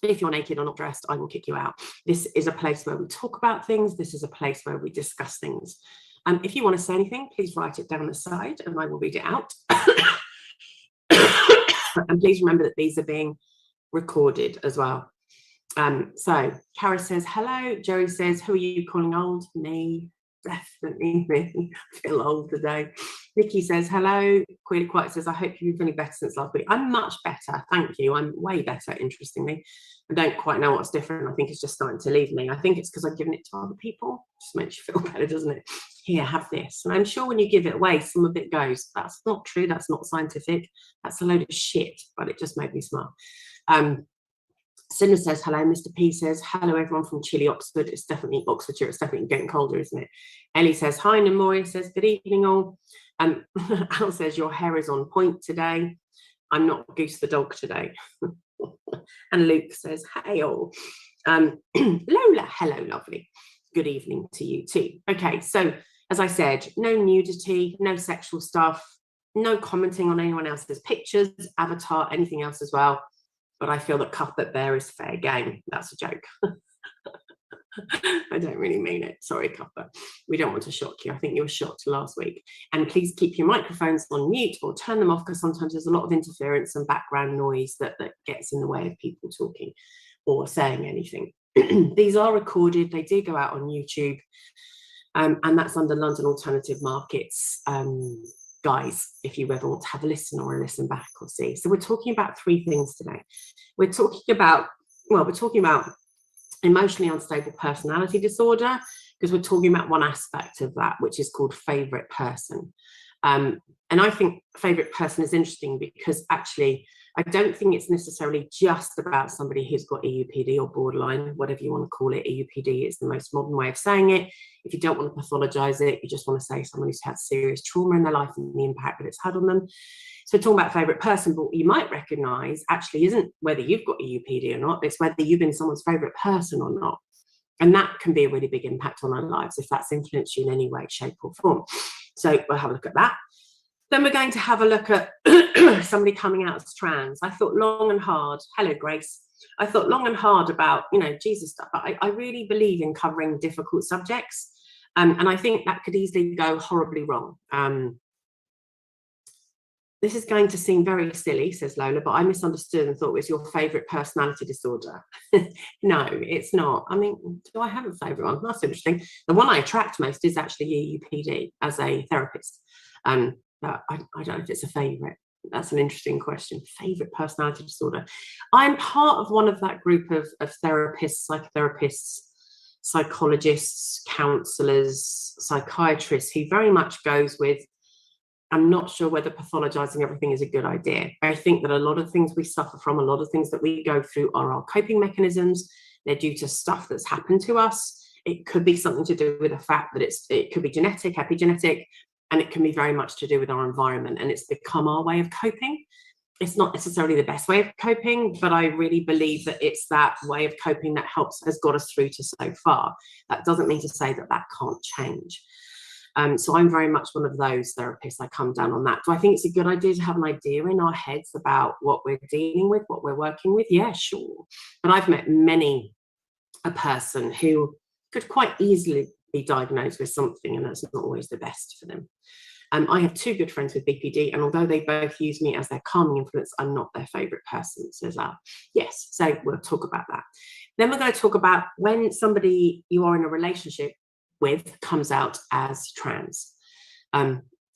If you're naked or not dressed, I will kick you out. This is a place where we talk about things. This is a place where we discuss things. If you want to say anything, please write it down the side and I will read it out. And please remember that these are being recorded as well. So Kara says, hello. Jerry says, who are you calling old? Me. Definitely me. I feel old today. Nikki says, hello. Queer Quiet says, I hope you've been feeling better since last week. I'm much better. Thank you. I'm way better, interestingly. I don't quite know what's different. I think it's just starting to leave me. I think it's because I've given it to other people. Just makes you feel better, doesn't it? Here, have this. And I'm sure when you give it away, some of it goes. That's not true. That's not scientific. That's a load of shit, but it just made me smile. Cinna says, hello. Mr. P says, hello, everyone from chilly Oxford. It's definitely Oxfordshire. It's definitely getting colder, isn't it? Ellie says, hi. Namoya says, good evening, all. Al says, your hair is on point today. I'm not Goose the dog today. And Luke says, hey, all. Lola, hello, lovely. Good evening to you too. Okay, so as I said, no nudity, no sexual stuff, no commenting on anyone else's pictures, avatar, anything else as well. But I feel that Cuthbert Bear is fair game. That's a joke. I don't really mean it. Sorry, Cuthbert. We don't want to shock you. I think you were shocked last week. And please keep your microphones on mute or turn them off because sometimes there's a lot of interference and background noise that gets in the way of people talking or saying anything. These are recorded. They do go out on YouTube. And that's under London Alternative Markets. Guys, if you ever want to have a listen or a listen back or see. So we're talking about three things today. We're talking about emotionally unstable personality disorder, because we're talking about one aspect of that, which is called favourite person. And I think favourite person is interesting because actually, I don't think it's necessarily just about somebody who's got EUPD or borderline, whatever you want to call it. EUPD is the most modern way of saying it. If you don't want to pathologise it, you just want to say someone who's had serious trauma in their life and the impact that it's had on them. So talking about favourite person, but what you might recognise actually isn't whether you've got EUPD or not, it's whether you've been someone's favourite person or not. And that can be a really big impact on our lives if that's influenced you in any way, shape or form. So we'll have a look at that. Then we're going to have a look at somebody coming out as trans. I thought long and hard. Hello, Grace. I thought long and hard about, Jesus stuff. I really believe in covering difficult subjects. And I think that could easily go horribly wrong. This is going to seem very silly, says Lola, but I misunderstood and thought it was your favourite personality disorder. No, it's not. I mean, do I have a favourite one? That's interesting. The one I attract most is actually EUPD as a therapist. But I don't know if it's a favourite. That's an interesting question. Favourite personality disorder. I'm part of one of that group of therapists, psychotherapists, psychologists, counsellors, psychiatrists who very much goes with, I'm not sure whether pathologising everything is a good idea. I think that a lot of things we suffer from, a lot of things that we go through are our coping mechanisms. They're due to stuff that's happened to us. It could be something to do with the fact that it could be genetic, epigenetic, and it can be very much to do with our environment, and it's become our way of coping. It's not necessarily the best way of coping, but I really believe that it's that way of coping that has got us through to so far. That doesn't mean to say that that can't change. So I'm very much one of those therapists. I come down on that. Do I think it's a good idea to have an idea in our heads about what we're dealing with, what we're working with? Yeah, sure. But I've met many a person who could quite easily be diagnosed with something, and that's not always the best for them. I have two good friends with BPD, and although they both use me as their calming influence, I'm not their favourite person, says Al. Yes, so we'll talk about that. Then we're going to talk about when somebody you are in a relationship with comes out as trans.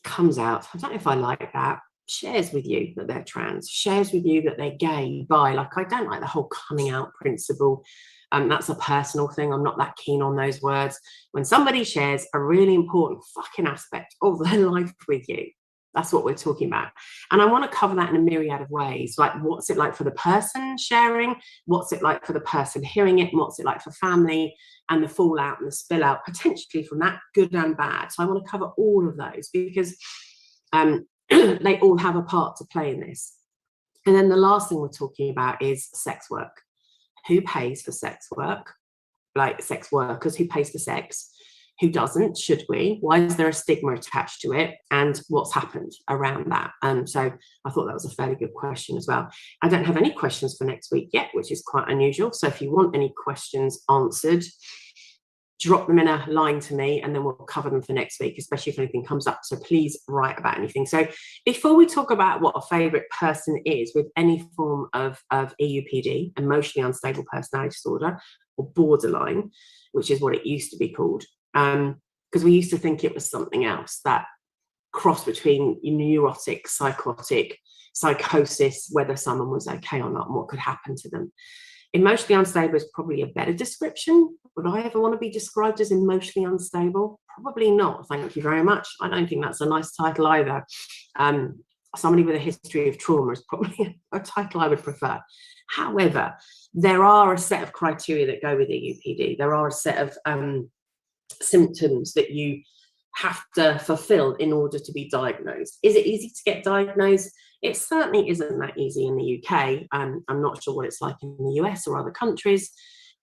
Comes out, I don't know if I like that, shares with you that they're trans, shares with you that they're gay, bi. Like, I don't like the whole coming out principle. That's a personal thing. I'm not that keen on those words. When somebody shares a really important fucking aspect of their life with you, that's what we're talking about. And I want to cover that in a myriad of ways. Like, what's it like for the person sharing? What's it like for the person hearing it? And what's it like for family and the fallout and the spill out potentially from that, good and bad? So I want to cover all of those because they all have a part to play in this. And then the last thing we're talking about is sex work. Who pays for sex work? Like sex workers, who pays for sex? Who doesn't? Should we? Why is there a stigma attached to it? And what's happened around that? So I thought that was a fairly good question as well. I don't have any questions for next week yet, which is quite unusual. So if you want any questions answered, drop them in a line to me and then we'll cover them for next week, especially if anything comes up. So please write about anything. So before we talk about what a favourite person is with any form of EUPD, emotionally unstable personality disorder, or borderline, which is what it used to be called, because we used to think it was something else, that cross between neurotic, psychotic, psychosis, whether someone was okay or not and what could happen to them. Emotionally unstable is probably a better description. Would I ever want to be described as emotionally unstable? Probably not. Thank you very much. I don't think that's a nice title either. Somebody with a history of trauma is probably a title I would prefer. However, there are a set of criteria that go with EUPD. There are a set of symptoms that you have to fulfill in order to be diagnosed. Is it easy to get diagnosed? It certainly isn't that easy in the UK. I'm not sure what it's like in the US or other countries.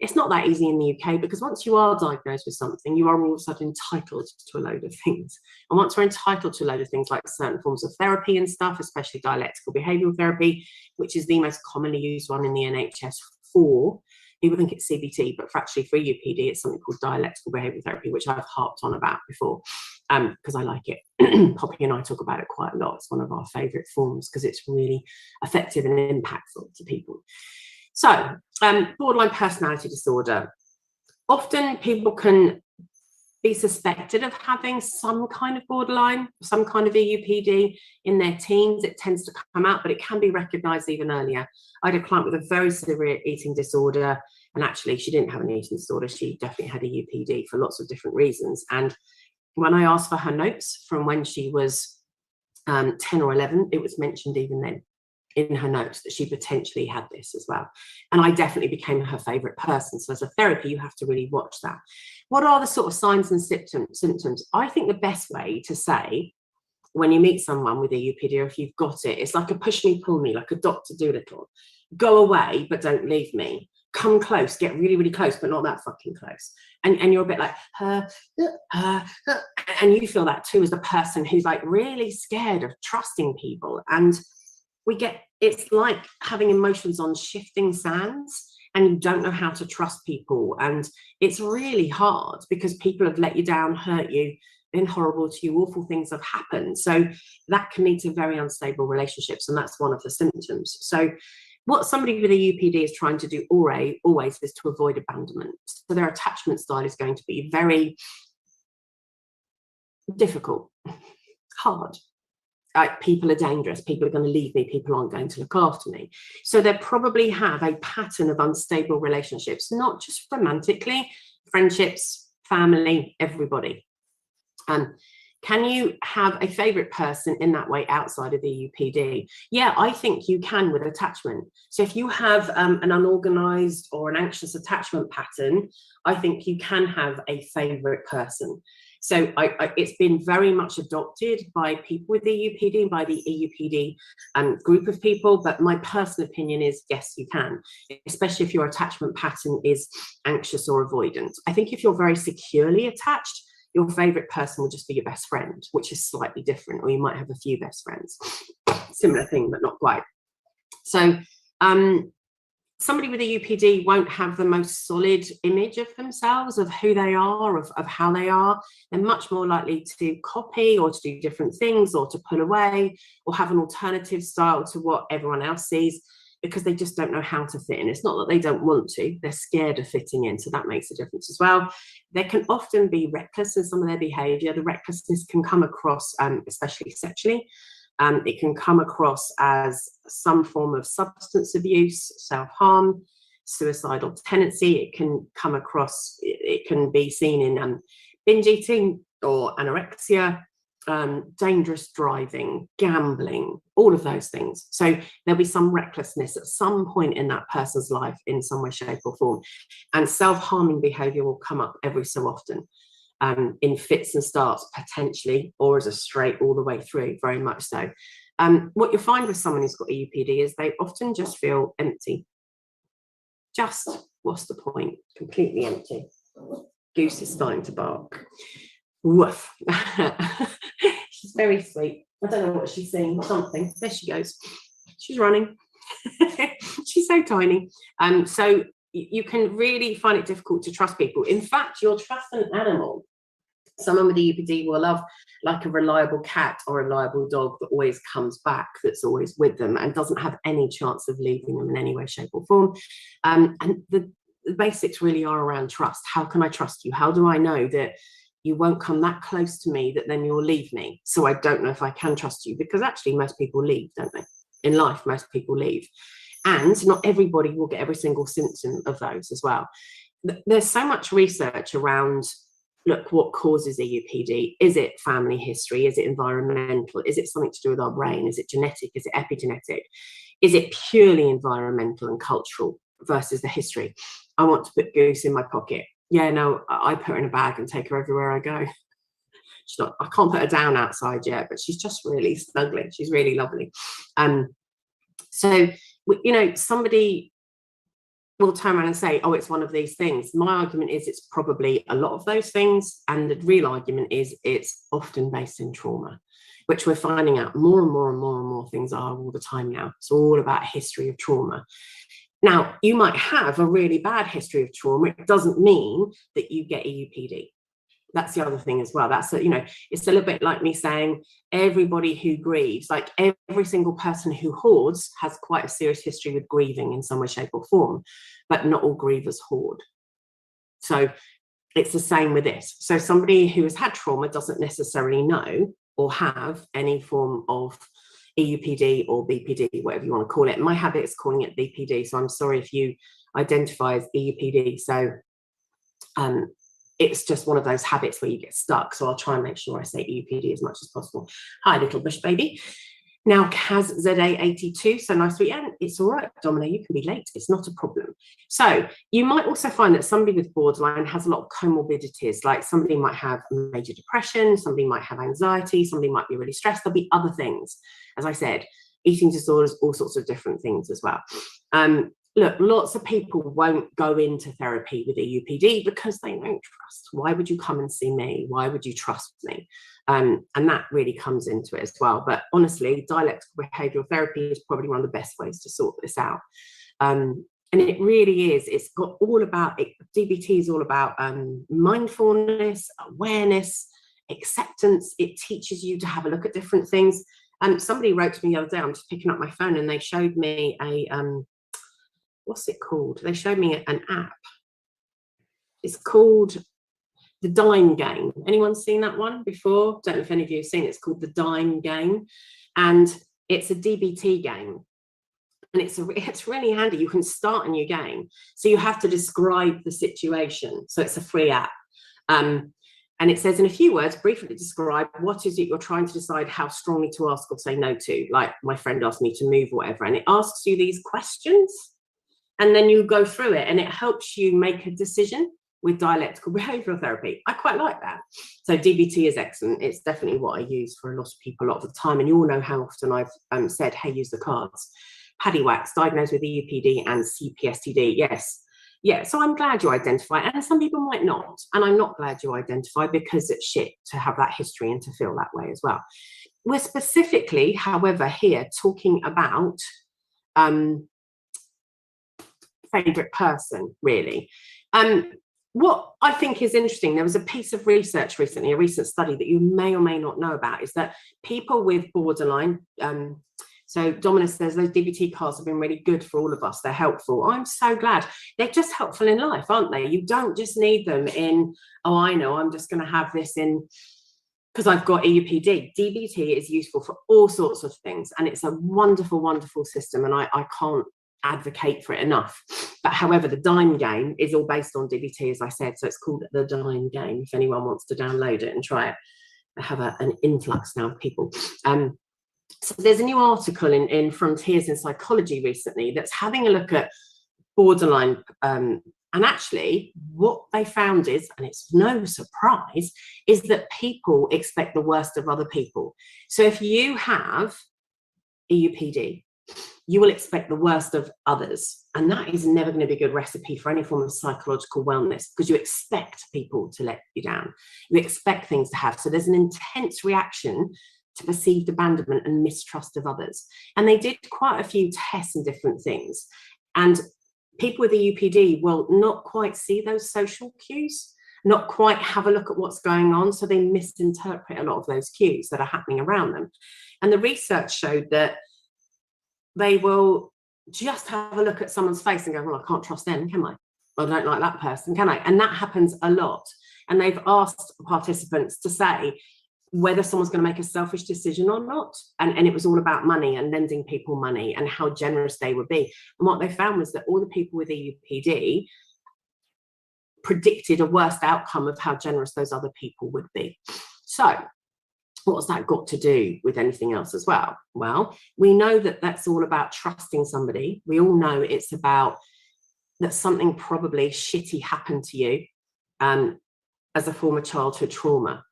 It's not that easy in the UK because once you are diagnosed with something, you are also entitled to a load of things. And once we're entitled to a load of things like certain forms of therapy and stuff, especially dialectical behavioural therapy, which is the most commonly used one in the NHS for, people think it's CBT, but actually for UPD, it's something called dialectical behavioural therapy, which I've harped on about before because I like it. Poppy and I talk about it quite a lot. It's one of our favourite forms because it's really effective and impactful to people. So, borderline personality disorder. Often people can be suspected of having some kind of borderline, some kind of EUPD in their teens. It tends to come out, but it can be recognised even earlier. I had a client with a very severe eating disorder, and actually she didn't have an eating disorder. She definitely had a EUPD for lots of different reasons. And when I asked for her notes from when she was 10 or 11, it was mentioned even then in her notes that she potentially had this as well. And I definitely became her favourite person. So as a therapy, you have to really watch that. What are the sort of signs and symptoms? I think the best way to say when you meet someone with EUPD, or if you've got it, it's like a push me, pull me, like a Dr. Doolittle. Go away, but don't leave me. Come close, get really, really close, but not that fucking close. And you're a bit like, and you feel that too as the person who's like really scared of trusting people. And it's like having emotions on shifting sands and you don't know how to trust people. And it's really hard because people have let you down, hurt you, been horrible to you, awful things have happened. So that can lead to very unstable relationships. And that's one of the symptoms. So what somebody with a UPD is trying to do always is to avoid abandonment. So their attachment style is going to be very difficult, hard. People are dangerous, people are going to leave me, people aren't going to look after me. So they probably have a pattern of unstable relationships, not just romantically, friendships, family, everybody. Can you have a favourite person in that way outside of the UPD? Yeah, I think you can with attachment. So if you have an unorganised or an anxious attachment pattern, I think you can have a favourite person. So it's been very much adopted by people with EUPD and by the EUPD group of people. But my personal opinion is, yes, you can, especially if your attachment pattern is anxious or avoidant. I think if you're very securely attached, your favourite person will just be your best friend, which is slightly different, or you might have a few best friends. Similar thing, but not quite. So somebody with a UPD won't have the most solid image of themselves, of who they are, of how they are. They're much more likely to copy or to do different things or to pull away or have an alternative style to what everyone else sees because they just don't know how to fit in. It's not that they don't want to, they're scared of fitting in. So that makes a difference as well. They can often be reckless in some of their behaviour. The recklessness can come across, especially sexually. It can come across as some form of substance abuse, self-harm, suicidal tendency. It can come across, it can be seen in binge eating or anorexia, dangerous driving, gambling, all of those things. So there'll be some recklessness at some point in that person's life in some way, shape or form. And self-harming behaviour will come up every so often. In fits and starts potentially, or as a straight all the way through, very much so. What you'll find with someone who's got EUPD is they often just feel empty. Just, what's the point? Completely empty. Goose is starting to bark. Woof. She's very sweet. I don't know what she's seeing. Something. There she goes. She's running. She's so tiny. So you can really find it difficult to trust people. In fact, you'll trust an animal. Someone with EUPD will love like a reliable cat or a reliable dog that always comes back, that's always with them and doesn't have any chance of leaving them in any way, shape or form. And the basics really are around trust. How can I trust you? How do I know that you won't come that close to me that then you'll leave me? So I don't know if I can trust you, because actually most people leave, don't they? In life, most people leave. And not everybody will get every single symptom of those as well. There's so much research around, look, what causes EUPD? Is it family history? Is it environmental? Is it something to do with our brain? Is it genetic? Is it epigenetic? Is it purely environmental and cultural versus the history? I want to put Goose in my pocket. Yeah, no, I put her in a bag and take her everywhere I go. She's not, I can't put her down outside yet, but she's just really snuggly. She's really lovely. So, you know, somebody will turn around and say, oh, it's one of these things. My argument is it's probably a lot of those things. And the real argument is it's often based in trauma, which we're finding out more and more and more and more things are all the time now. It's all about history of trauma. Now, you might have a really bad history of trauma. It doesn't mean that you get EUPD. That's the other thing as well. That's, you know, it's a little bit like me saying everybody who grieves, like every single person who hoards has quite a serious history with grieving in some way, shape or form, but not all grievers hoard. So it's the same with this. So somebody who has had trauma doesn't necessarily know or have any form of EUPD or BPD, whatever you want to call it. My habit is calling it BPD. So I'm sorry if you identify as EUPD. So, it's just one of those habits where you get stuck. So I'll try and make sure I say EUPD as much as possible. Hi, little bush baby. Now, Kaz ZA82, so nice to meet you. It's all right, Domino, you can be late. It's not a problem. So you might also find that somebody with borderline has a lot of comorbidities, like somebody might have major depression, somebody might have anxiety, somebody might be really stressed. There'll be other things, as I said, eating disorders, all sorts of different things as well. Look, lots of people won't go into therapy with EUPD because they don't trust. Why would you come and see me? Why would you trust me? And that really comes into it as well. But honestly, dialectical behavioural therapy is probably one of the best ways to sort this out. And it really is. It's got all about it. DBT is all about mindfulness, awareness, acceptance. It teaches you to have a look at different things. Somebody wrote to me the other day, I'm just picking up my phone, and they showed me a what's it called? They showed me an app. It's called the Dime Game. Anyone seen that one before? Don't know if any of you have seen it. It's called the Dime Game, and it's a DBT game. And it's really handy. You can start a new game. So you have to describe the situation. So it's a free app. And it says, in a few words, briefly describe what is it you're trying to decide how strongly to ask or say no to. Like my friend asked me to move or whatever. And it asks you these questions. And then you go through it, and it helps you make a decision with dialectical behavioural therapy. I quite like that. So DBT is excellent. It's definitely what I use for a lot of people a lot of the time. And you all know how often I've said, hey, use the cards. Paddy Wax, diagnosed with EUPD and CPSTD. Yes. Yeah, so I'm glad you identify. And some people might not. And I'm not glad you identify, because it's shit to have that history and to feel that way as well. We're specifically, however, here talking about favourite person, really. What I think is interesting, there was a piece of research recently, a recent study that you may or may not know about, is that people with borderline, so Dominic says those DBT cards have been really good for all of us. They're helpful. I'm so glad. They're just helpful in life, aren't they? You don't just need them in, oh, I know, I'm just going to have this in because I've got EUPD. DBT is useful for all sorts of things. And it's a wonderful, wonderful system. And I can't advocate for it enough. But however, the Dime Game is all based on DBT, as I said, so it's called the Dime Game if anyone wants to download it and try it. I have an influx now of people. So there's a new article in Frontiers in Psychology recently that's having a look at borderline, and actually what they found is, and it's no surprise, is that people expect the worst of other people. So if you have EUPD, You will expect the worst of others. And that is never going to be a good recipe for any form of psychological wellness, because you expect people to let you down. You expect things to have. So there's an intense reaction to perceived abandonment and mistrust of others. And they did quite a few tests and different things. And people with EUPD will not quite see those social cues, not quite have a look at what's going on. So they misinterpret a lot of those cues that are happening around them. And the research showed that they will just have a look at someone's face and go, well, I can't trust them, can I? I don't like that person, can I? And that happens a lot. And they've asked participants to say whether someone's going to make a selfish decision or not. And it was all about money and lending people money and how generous they would be. And what they found was that all the people with EUPD predicted a worse outcome of how generous those other people would be. So what's that got to do with anything else as well? Well, we know that that's all about trusting somebody. We all know it's about that something probably shitty happened to you as a form of childhood trauma,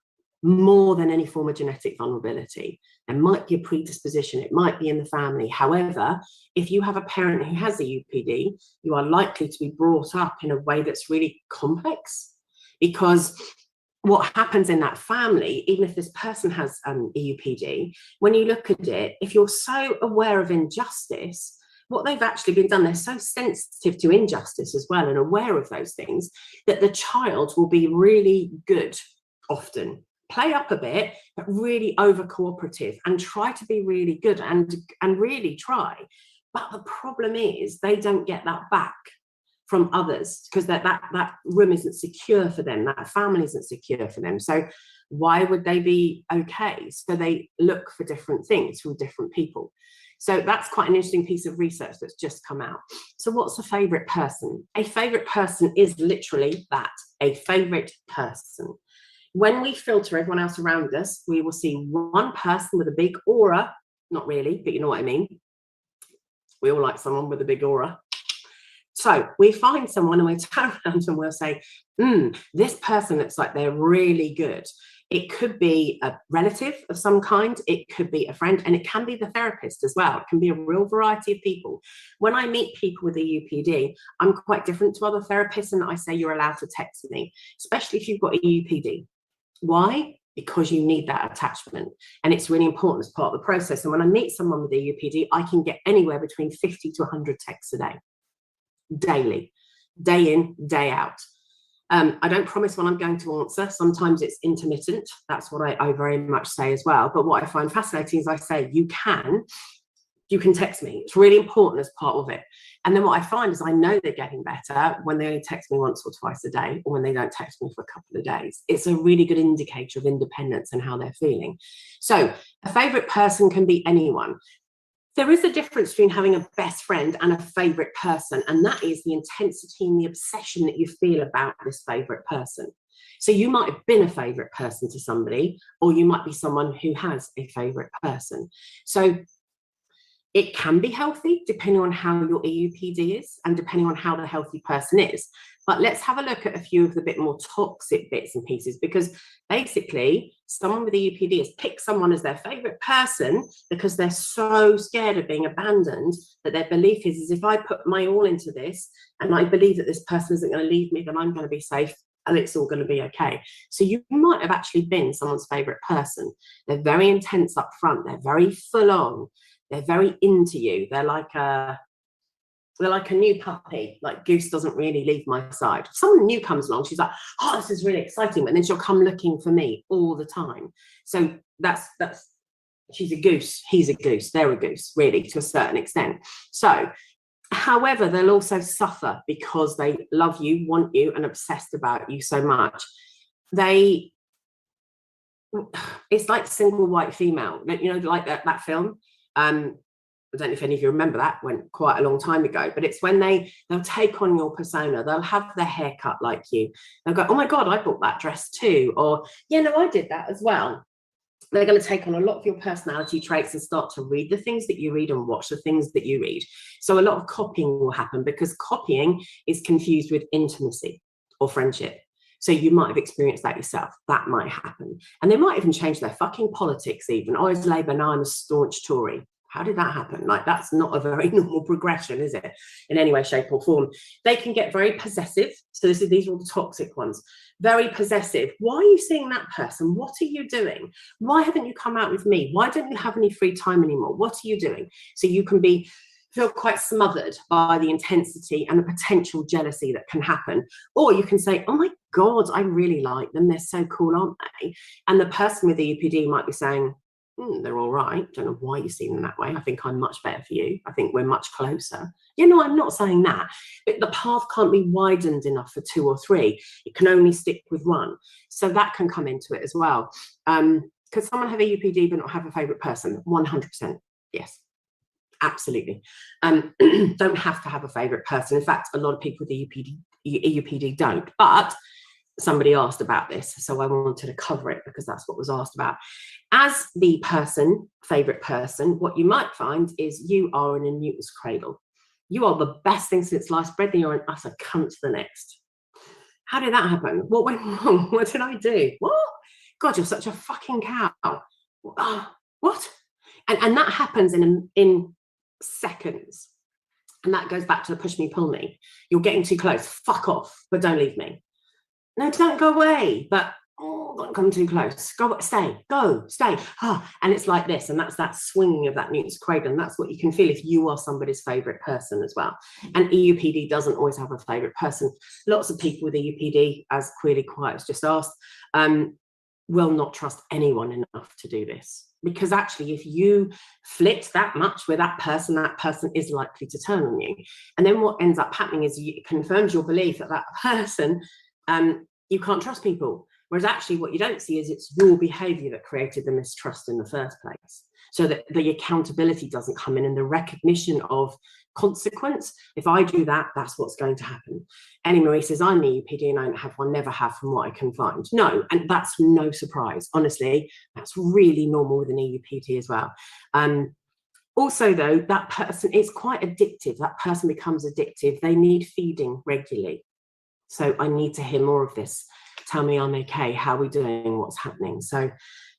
more than any form of genetic vulnerability. There might be a predisposition, it might be in the family. However, if you have a parent who has a EUPD, you are likely to be brought up in a way that's really complex, because what happens in that family, even if this person has EUPD, when you look at it, if you're so aware of injustice, what they've actually been done, they're so sensitive to injustice as well and aware of those things, that the child will be really good often, play up a bit, but really over cooperative and try to be really good and really try. But the problem is they don't get that back from others, because that room isn't secure for them, that family isn't secure for them. So why would they be okay? So they look for different things from different people. So that's quite an interesting piece of research that's just come out. So what's a favorite person? A favorite person is literally that, a favorite person. When we filter everyone else around us, we will see one person with a big aura, not really, but you know what I mean. We all like someone with a big aura. So we find someone and we turn around and we'll say, this person looks like they're really good. It could be a relative of some kind, it could be a friend, and it can be the therapist as well. It can be a real variety of people. When I meet people with EUPD, I'm quite different to other therapists, and I say you're allowed to text me, especially if you've got EUPD. Why? Because you need that attachment, and it's really important as part of the process. And when I meet someone with EUPD, I can get anywhere between 50 to 100 texts a day. Daily, day in, day out. I don't promise when I'm going to answer. Sometimes it's intermittent. That's what I very much say as well. But what I find fascinating is I say, you can text me. It's really important as part of it. And then what I find is I know they're getting better when they only text me once or twice a day, or when they don't text me for a couple of days. It's a really good indicator of independence and how they're feeling. So a favorite person can be anyone. There is a difference between having a best friend and a favorite person, and that is the intensity and the obsession that you feel about this favorite person. So you might have been a favorite person to somebody, or you might be someone who has a favorite person. So it can be healthy depending on how your EUPD is and depending on how the healthy person is. But let's have a look at a few of the bit more toxic bits and pieces, because basically someone with EUPD has picked someone as their favorite person because they're so scared of being abandoned that their belief is if I put my all into this and I believe that this person isn't going to leave me, then I'm going to be safe and it's all going to be okay. So you might have actually been someone's favorite person. They're very intense up front. They're very full on. They're very into you. They're like a new puppy. Like Goose doesn't really leave my side. If someone new comes along, she's like, oh, this is really exciting. And then she'll come looking for me all the time. So that's she's a goose. He's a goose. They're a goose, really, to a certain extent. So, however, they'll also suffer because they love you, want you, and obsessed about you so much. It's like single white female, you know, like that film. I don't know if any of you remember that, went quite a long time ago, but it's when they'll take on your persona. They'll have their hair cut like you. They'll go, oh my God, I bought that dress too. Or, yeah, no, I did that as well. They're going to take on a lot of your personality traits and start to read the things that you read and watch the things that you read. So a lot of copying will happen, because copying is confused with intimacy or friendship. So you might have experienced that yourself. That might happen. And they might even change their fucking politics even. I was Labour, now I'm a staunch Tory. How did that happen? Like, that's not a very normal progression, is it? In any way, shape, or form. They can get very possessive. So these are all the toxic ones. Very possessive. Why are you seeing that person? What are you doing? Why haven't you come out with me? Why don't you have any free time anymore? What are you doing? So you can feel quite smothered by the intensity and the potential jealousy that can happen. Or you can say, oh my God, I really like them. They're so cool, aren't they? And the person with the UPD might be saying, they're all right. Don't know why you see them that way. I think I'm much better for you. I think we're much closer. You know, I'm not saying that. But the path can't be widened enough for 2 or 3. It can only stick with 1. So that can come into it as well. Could someone have a UPD but not have a favourite person? 100%. Yes. Absolutely. Don't have to have a favourite person. In fact, a lot of people with the EUPD don't. But somebody asked about this, so I wanted to cover it because that's what was asked about. As the favourite person, what you might find is you are in a Newton's cradle. You are the best thing since sliced bread, and you're an utter cunt to the next. How did that happen? What went wrong? What did I do? What? God, you're such a fucking cow. What? And that happens in seconds. And that goes back to the push me, pull me. You're getting too close. Fuck off, but don't leave me. No, don't go away, but don't come too close. Go, stay, go, stay. And it's like this, and that's that swinging of that Newton's cradle, and that's what you can feel if you are somebody's favourite person as well. And EUPD doesn't always have a favourite person. Lots of people with EUPD, as Queerly Quiet has just asked, will not trust anyone enough to do this. Because actually, if you flit that much with that person is likely to turn on you. And then what ends up happening is it confirms your belief that that person, you can't trust people. Whereas actually what you don't see is it's your behaviour that created the mistrust in the first place. So that the accountability doesn't come in and the recognition of consequence. If I do that, that's what's going to happen. Annie Marie says, I'm EUPD and I don't have one, never have from what I can find. No, and that's no surprise. Honestly, that's really normal with an EUPD as well. Also, though, that person is quite addictive. That person becomes addictive. They need feeding regularly. So I need to hear more of this. Tell me I'm okay. How are we doing? What's happening? So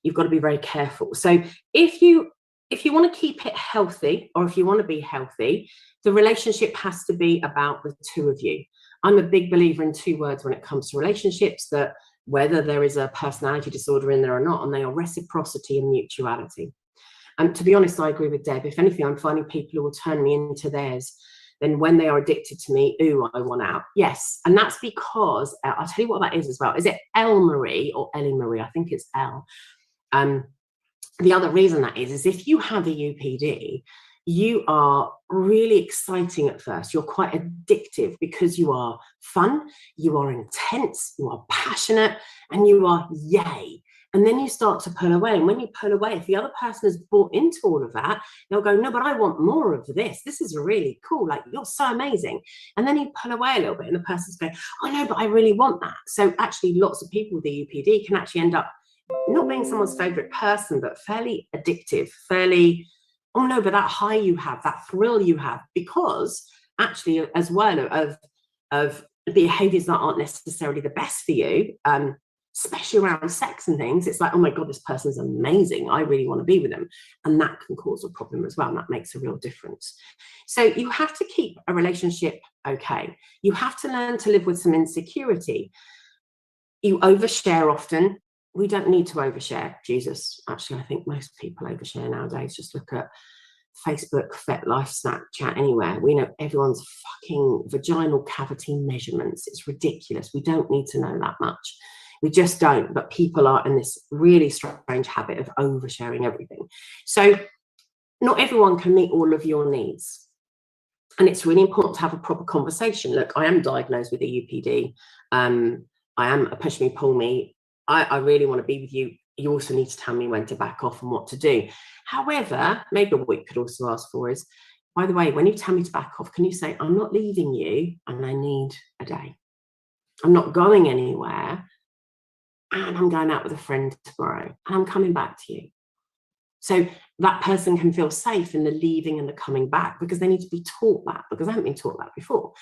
you've got to be very careful. So if you want to keep it healthy, or if you want to be healthy, the relationship has to be about the two of you. I'm a big believer in 2 words when it comes to relationships, that whether there is a personality disorder in there or not, and they are reciprocity and mutuality. And to be honest, I agree with Deb. If anything, I'm finding people who will turn me into theirs. Then when they are addicted to me, ooh, I want out. Yes, and that's because, I'll tell you what that is as well. Is it Elle Marie or Ellie Marie? I think it's Elle. The other reason that is if you have a UPD, you are really exciting at first. You're quite addictive because you are fun, you are intense, you are passionate, and you are yay. And then you start to pull away. And when you pull away, if the other person has bought into all of that, they'll go, no, but I want more of this. This is really cool. Like, you're so amazing. And then you pull away a little bit and the person's going, oh, no, but I really want that. So actually, lots of people with the UPD can actually end up not being someone's favorite person, but fairly addictive, fairly, oh, no, but that high you have, that thrill you have, because actually, as well, of behaviors that aren't necessarily the best for you, especially around sex and things, it's like, oh my God, this person's amazing. I really want to be with them. And that can cause a problem as well. And that makes a real difference. So you have to keep a relationship okay. You have to learn to live with some insecurity. You overshare often. We don't need to overshare. Jesus, actually, I think most people overshare nowadays. Just look at Facebook, FetLife, Snapchat, anywhere. We know everyone's fucking vaginal cavity measurements. It's ridiculous. We don't need to know that much. We just don't, but people are in this really strange habit of oversharing everything. So not everyone can meet all of your needs. And it's really important to have a proper conversation. Look, I am diagnosed with a UPD. I am a push me, pull me. I really want to be with you. You also need to tell me when to back off and what to do. However, maybe what you could also ask for is, by the way, when you tell me to back off, can you say, I'm not leaving you and I need a day. I'm not going anywhere. And I'm going out with a friend tomorrow and I'm coming back to you. So that person can feel safe in the leaving and the coming back, because they need to be taught that, because they haven't been taught that before.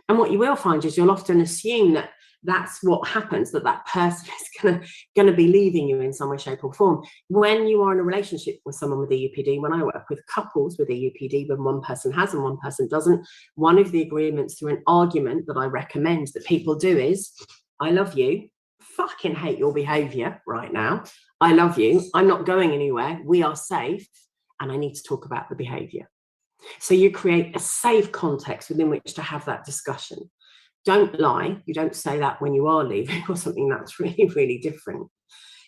And what you will find is you'll often assume that that's what happens, that person is going to be leaving you in some way, shape or form. When you are in a relationship with someone with EUPD, when I work with couples with EUPD, when one person has and one person doesn't, one of the agreements through an argument that I recommend that people do is, I love you, fucking hate your behavior right now. I love you, I'm not going anywhere, we are safe, and I need to talk about the behavior. So you create a safe context within which to have that discussion. Don't lie. You don't say that when you are leaving or something. That's really, really different.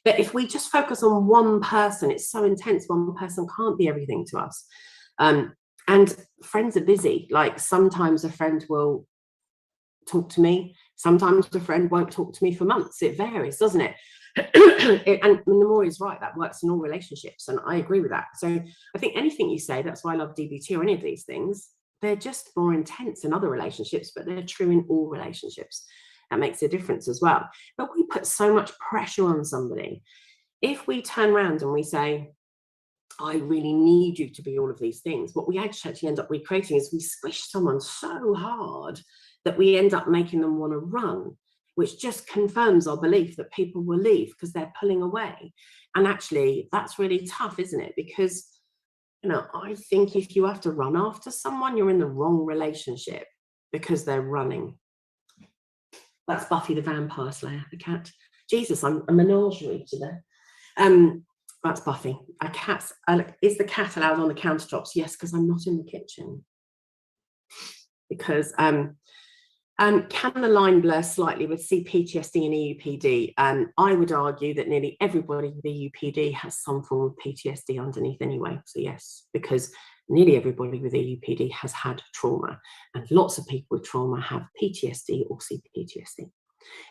But if we just focus on one person, it's so intense. One person can't be everything to us. And friends are busy. Like, sometimes a friend will talk to me. Sometimes a friend won't talk to me for months. It varies, doesn't it? And Namori is right. That works in all relationships. And I agree with that. So I think anything you say, that's why I love DBT or any of these things, they're just more intense in other relationships, but they're true in all relationships. That makes a difference as well. But we put so much pressure on somebody. If we turn around and we say, I really need you to be all of these things, what we actually end up recreating is we squish someone so hard that we end up making them want to run, which just confirms our belief that people will leave because they're pulling away. And actually, that's really tough, isn't it? Because, you know, I think if you have to run after someone, you're in the wrong relationship because they're running. That's Buffy the Vampire Slayer, the cat. Jesus, I'm a menagerie today. That's Buffy. Is the cat allowed on the countertops? Yes, because I'm not in the kitchen. Because can the line blur slightly with CPTSD and EUPD? I would argue that nearly everybody with EUPD has some form of PTSD underneath anyway. So yes, because nearly everybody with EUPD has had trauma, and lots of people with trauma have PTSD or CPTSD.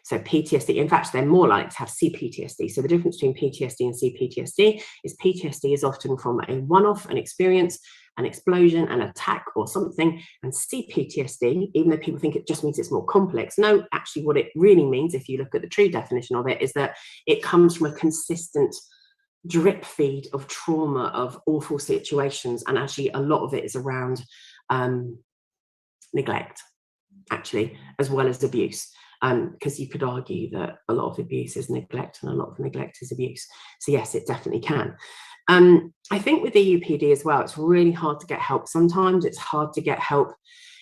So PTSD, in fact, they're more likely to have CPTSD. So the difference between PTSD and CPTSD is PTSD is often from a one-off, an experience, an explosion, an attack or something. And CPTSD, even though people think it just means it's more complex, no, actually what it really means, if you look at the true definition of it, is that it comes from a consistent drip feed of trauma, of awful situations. And actually a lot of it is around neglect, actually, as well as abuse. Because you could argue that a lot of abuse is neglect and a lot of neglect is abuse. So yes, it definitely can. I think with EUPD as well, it's really hard to get help. Sometimes it's hard to get help.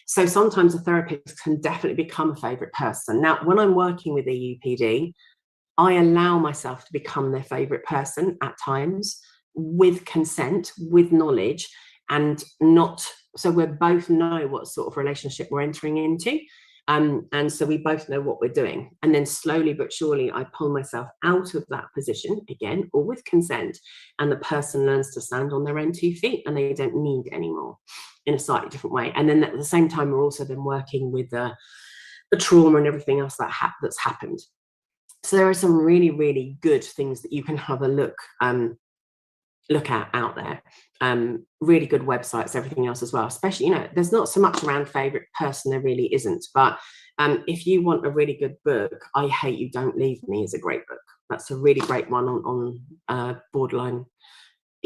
So sometimes a therapist can definitely become a favorite person. Now, when I'm working with EUPD, I allow myself to become their favorite person at times, with consent, with knowledge, and not, so we both know what sort of relationship we're entering into. And so we both know what we're doing. And then slowly but surely, I pull myself out of that position, again, or with consent, and the person learns to stand on their own 2 feet and they don't need anymore, in a slightly different way. And then at the same time, we're also then working with the trauma and everything else that's happened. So there are some really, really good things that you can have a look at out there. Really good websites, everything else as well. Especially, you know, there's not so much around favorite person, there really isn't. But if you want a really good book, I Hate You, Don't Leave Me is a great book. That's a really great one on borderline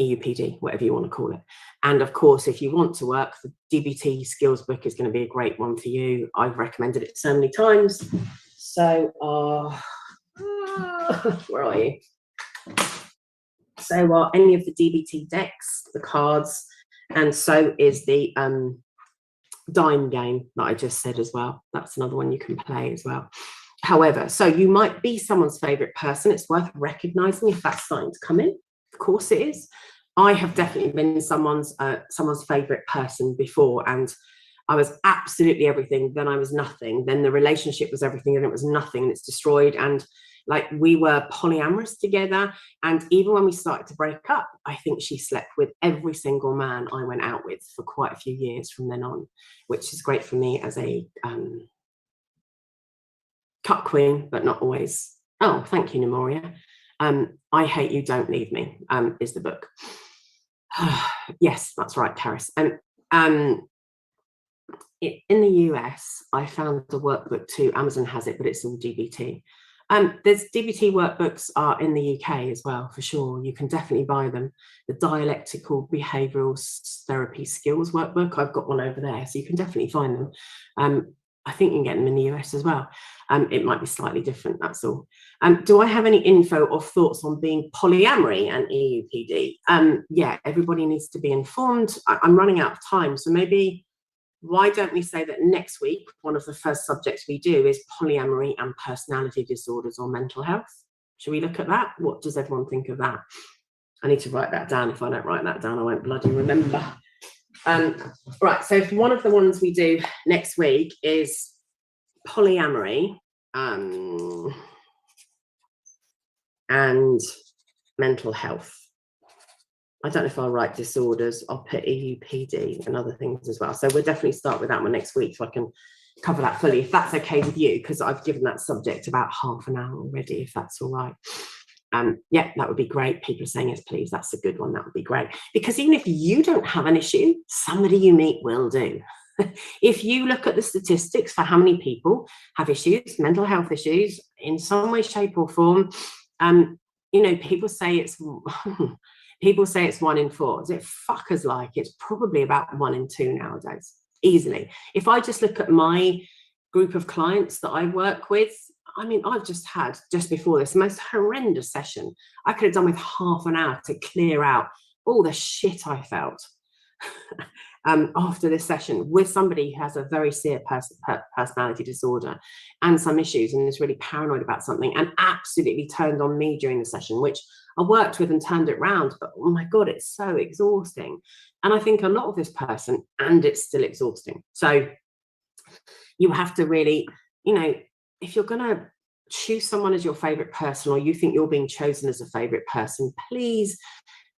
EUPD, whatever you want to call it. And of course, if you want to work, the DBT skills book is going to be a great one for you. I've recommended it so many times. So where are you? So are any of the DBT decks, the cards, and so is the dime game that I just said as well. That's another one you can play as well. However, so you might be someone's favorite person. It's worth recognizing if that's starting to come in. Of course it is. I have definitely been someone's favorite person before, and I was absolutely everything. Then I was nothing. Then the relationship was everything, and it was nothing, and it's destroyed. And like, we were polyamorous together. And even when we started to break up, I think she slept with every single man I went out with for quite a few years from then on, which is great for me as a cut queen, but not always. Oh, thank you, Nemoria. I Hate You, Don't Leave Me is the book. Yes, that's right, Karis. And in the US, I found the workbook too. Amazon has it, but it's all DBT. There's DBT workbooks are in the UK as well, for sure. You can definitely buy them. The Dialectical Behavioural Therapy Skills workbook, I've got one over there, so you can definitely find them. I think you can get them in the US as well. It might be slightly different, that's all. Do I have any info or thoughts on being polyamory and EUPD? Yeah, everybody needs to be informed. I'm running out of time, so maybe why don't we say that next week, one of the first subjects we do is polyamory and personality disorders or mental health. Should we look at that? What does everyone think of that? I need to write that down. If I don't write that down, I won't bloody remember. Right, so one of the ones we do next week is polyamory and mental health. I don't know if I'll write disorders. I'll put EUPD and other things as well. So we'll definitely start with that one next week so I can cover that fully, if that's okay with you, because I've given that subject about half an hour already, if that's all right. Yeah, that would be great. People are saying yes, please. That's a good one. That would be great. Because even if you don't have an issue, somebody you meet will do. If you look at the statistics for how many people have issues, mental health issues, in some way, shape or form, you know, people say it's 1 in 4. Is it fuckers like? It's probably about 1 in 2 nowadays, easily. If I just look at my group of clients that I work with, I mean, I've just had, just before this, the most horrendous session I could have done with half an hour to clear out all the shit I felt after this session with somebody who has a very severe personality disorder and some issues and is really paranoid about something and absolutely turned on me during the session, which I worked with and turned it round. But oh my God, it's so exhausting. And I think a lot of this person, and it's still exhausting. So you have to really, you know, if you're going to choose someone as your favorite person, or you think you're being chosen as a favorite person, please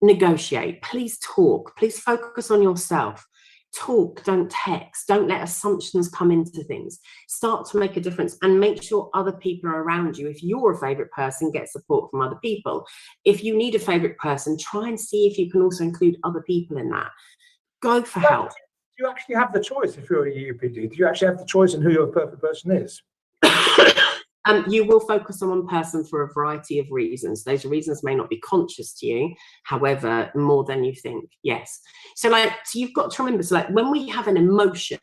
negotiate, please talk, please focus on yourself. Talk, don't text, don't let assumptions come into things. Start to make a difference and make sure other people are around you. If you're a favorite person, get support from other people. If you need a favorite person, try and see if you can also include other people in that. Go for help. Do you actually have the choice if you're a EUPD? Do you actually have the choice in who your perfect person is? You will focus on one person for a variety of reasons. Those reasons may not be conscious to you, however, more than you think, yes. So you've got to remember, so like when we have an emotion,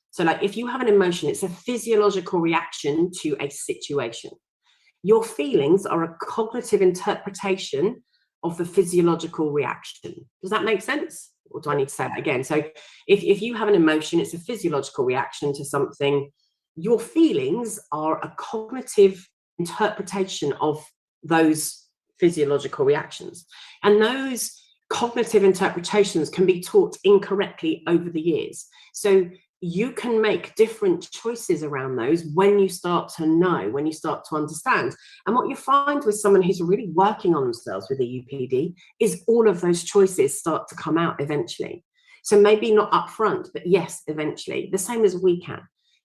so like if you have an emotion, it's a physiological reaction to a situation. Your feelings are a cognitive interpretation of the physiological reaction. Does that make sense? Or do I need to say that again? So if you have an emotion, it's a physiological reaction to something. Your feelings are a cognitive interpretation of those physiological reactions. And those cognitive interpretations can be taught incorrectly over the years. So you can make different choices around those when you start to know, when you start to understand. And what you find with someone who's really working on themselves with EUPD is all of those choices start to come out eventually. So maybe not up front, but yes, eventually. The same as we can.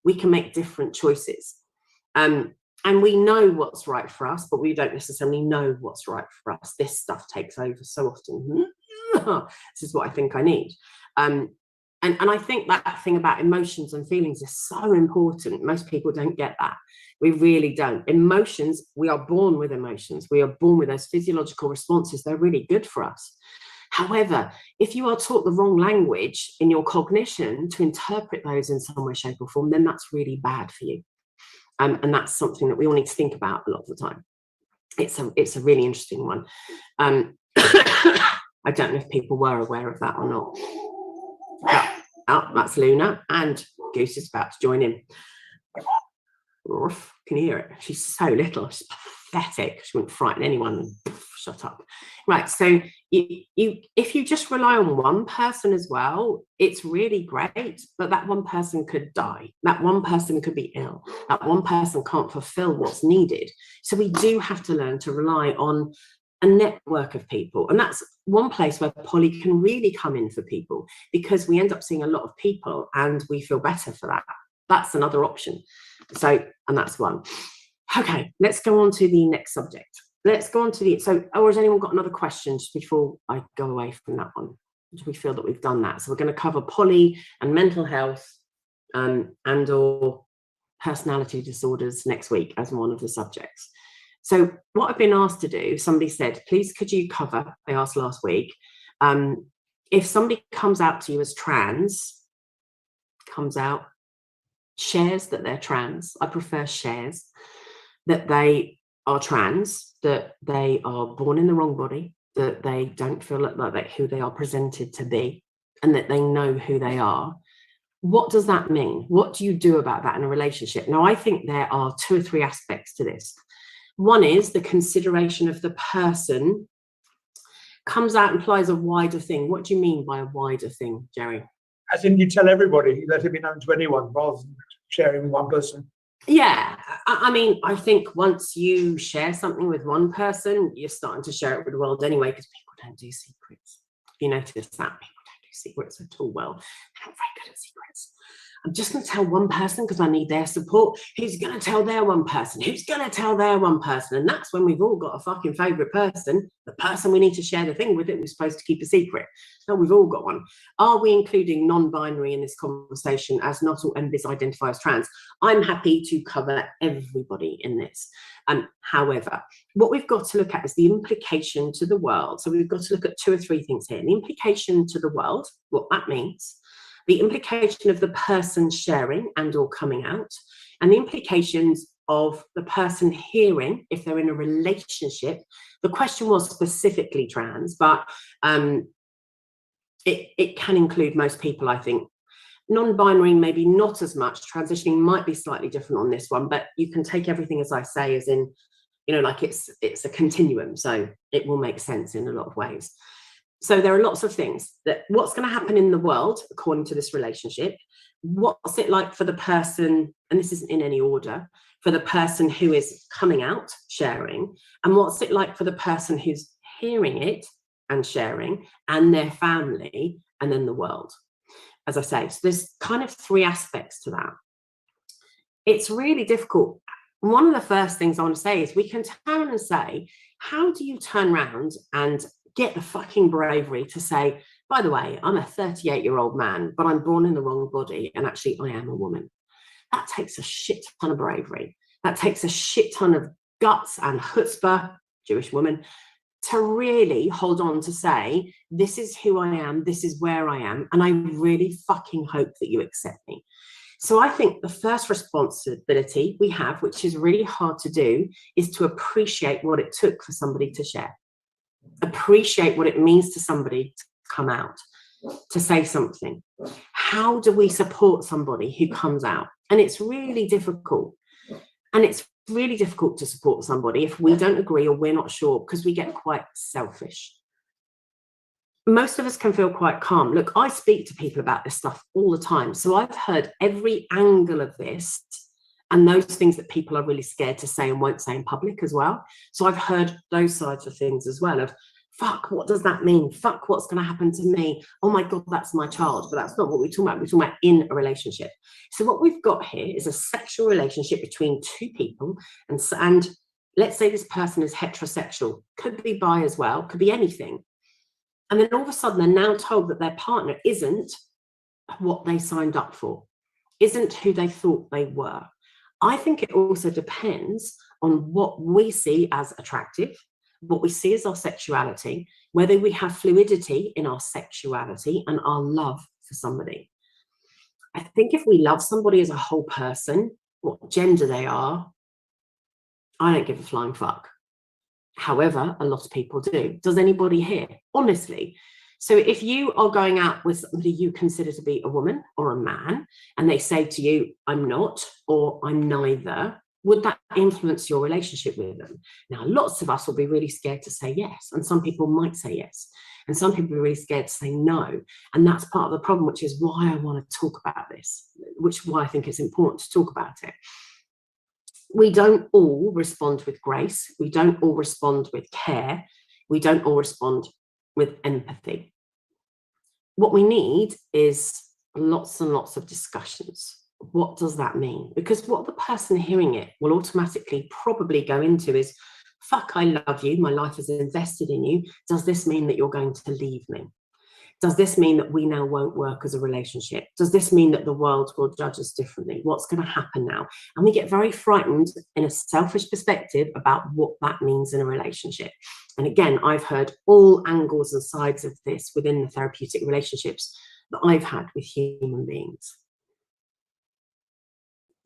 We can make different choices. And we know what's right for us, but we don't necessarily know what's right for us. This stuff takes over so often. This is what I think I need. And I think that thing about emotions and feelings is so important. Most people don't get that. We really don't. Emotions, we are born with emotions. We are born with those physiological responses. They're really good for us. However, if you are taught the wrong language in your cognition to interpret those in some way, shape or form, then that's really bad for you. And that's something that we all need to think about a lot of the time. It's a really interesting one. I don't know if people were aware of that or not. Oh, that's Luna, and Goose is about to join in. Can you hear it? She's so little, she's pathetic. She wouldn't frighten anyone. Shut up. Right, so if you just rely on one person as well, it's really great, but that one person could die. That one person could be ill. That one person can't fulfill what's needed. So we do have to learn to rely on a network of people. And that's one place where poly can really come in for people, because we end up seeing a lot of people and we feel better for that. That's another option. So, and that's one. Okay, let's go on to the next subject. Let's go on to or has anyone got another question just before I go away from that one? Do we feel that we've done that? So we're going to cover poly and mental health and or personality disorders next week as one of the subjects. So what I've been asked to do, somebody said, please could you cover, I asked last week, if somebody comes out to you as trans, comes out, shares that they're trans, I prefer shares, that they are trans, that they are born in the wrong body, that they don't feel like who they are presented to be, and that they know who they are. What does that mean? What do you do about that in a relationship? Now, I think there are 2 or 3 aspects to this. One is the consideration of the person comes out and implies a wider thing. What do you mean by a wider thing, Jerry? As in, you tell everybody, you let it be known to anyone rather than sharing with one person. Yeah, I mean, I think once you share something with one person, you're starting to share it with the world anyway, because people don't do secrets. If you notice that, people don't do secrets at all well. They're not very good at secrets. I'm just going to tell one person because I need their support. Who's going to tell their one person? Who's going to tell their one person? And that's when we've all got a fucking favourite person, the person we need to share the thing with that we're supposed to keep a secret. No, we've all got one. Are we including non-binary in this conversation as not all MBs identify as trans? I'm happy to cover everybody in this. However, what we've got to look at is the implication to the world. So we've got to look at 2 or 3 things here. The implication to the world, what that means, the implication of the person sharing and or coming out, and the implications of the person hearing if they're in a relationship. The question was specifically trans, but it can include most people, I think. Non-binary, maybe not as much. Transitioning might be slightly different on this one, but you can take everything as I say as in, you know, like it's a continuum, so it will make sense in a lot of ways. So there are lots of things that what's going to happen in the world according to this relationship. What's it like for the person, and this isn't in any order, for the person who is coming out, sharing, and what's it like for the person who's hearing it and sharing, and their family, and then the world. As I say, so there's kind of 3 aspects to that. It's really difficult. One of the first things I want to say is we can turn and say, how do you turn around and get the fucking bravery to say, by the way, I'm a 38-year-old man, but I'm born in the wrong body, and actually I am a woman. That takes a shit ton of bravery. That takes a shit ton of guts and chutzpah, Jewish woman, to really hold on to say, this is who I am, this is where I am, and I really fucking hope that you accept me. So I think the first responsibility we have, which is really hard to do, is to appreciate what it took for somebody to share. Appreciate what it means to somebody to come out, to say something. How do we support somebody who comes out? And it's really difficult. And it's really difficult to support somebody if we don't agree or we're not sure, because we get quite selfish. Most of us can feel quite calm. Look, I speak to people about this stuff all the time. So I've heard every angle of this and those things that people are really scared to say and won't say in public as well. So I've heard those sides of things as well, of fuck, what does that mean? Fuck, what's going to happen to me? Oh my God, that's my child. But that's not what we're talking about. We're talking about in a relationship. So what we've got here is a sexual relationship between 2 people. And let's say this person is heterosexual, could be bi as well, could be anything. And then all of a sudden they're now told that their partner isn't what they signed up for, isn't who they thought they were. I think it also depends on what we see as attractive, what we see as our sexuality, whether we have fluidity in our sexuality and our love for somebody. I think if we love somebody as a whole person, what gender they are, I don't give a flying fuck. However, a lot of people do. Does anybody here? Honestly. So if you are going out with somebody you consider to be a woman or a man, and they say to you, I'm not, or I'm neither, would that influence your relationship with them? Now, lots of us will be really scared to say yes, and some people might say yes, and some people are really scared to say no. And that's part of the problem, which is why I want to talk about this, which is why I think it's important to talk about it. We don't all respond with grace. We don't all respond with care. We don't all respond with empathy. What we need is lots and lots of discussions. What does that mean? Because what the person hearing it will automatically probably go into is, fuck, I love you. My life is invested in you. Does this mean that you're going to leave me? Does this mean that we now won't work as a relationship? Does this mean that the world will judge us differently? What's going to happen now? And we get very frightened in a selfish perspective about what that means in a relationship. And again, I've heard all angles and sides of this within the therapeutic relationships that I've had with human beings.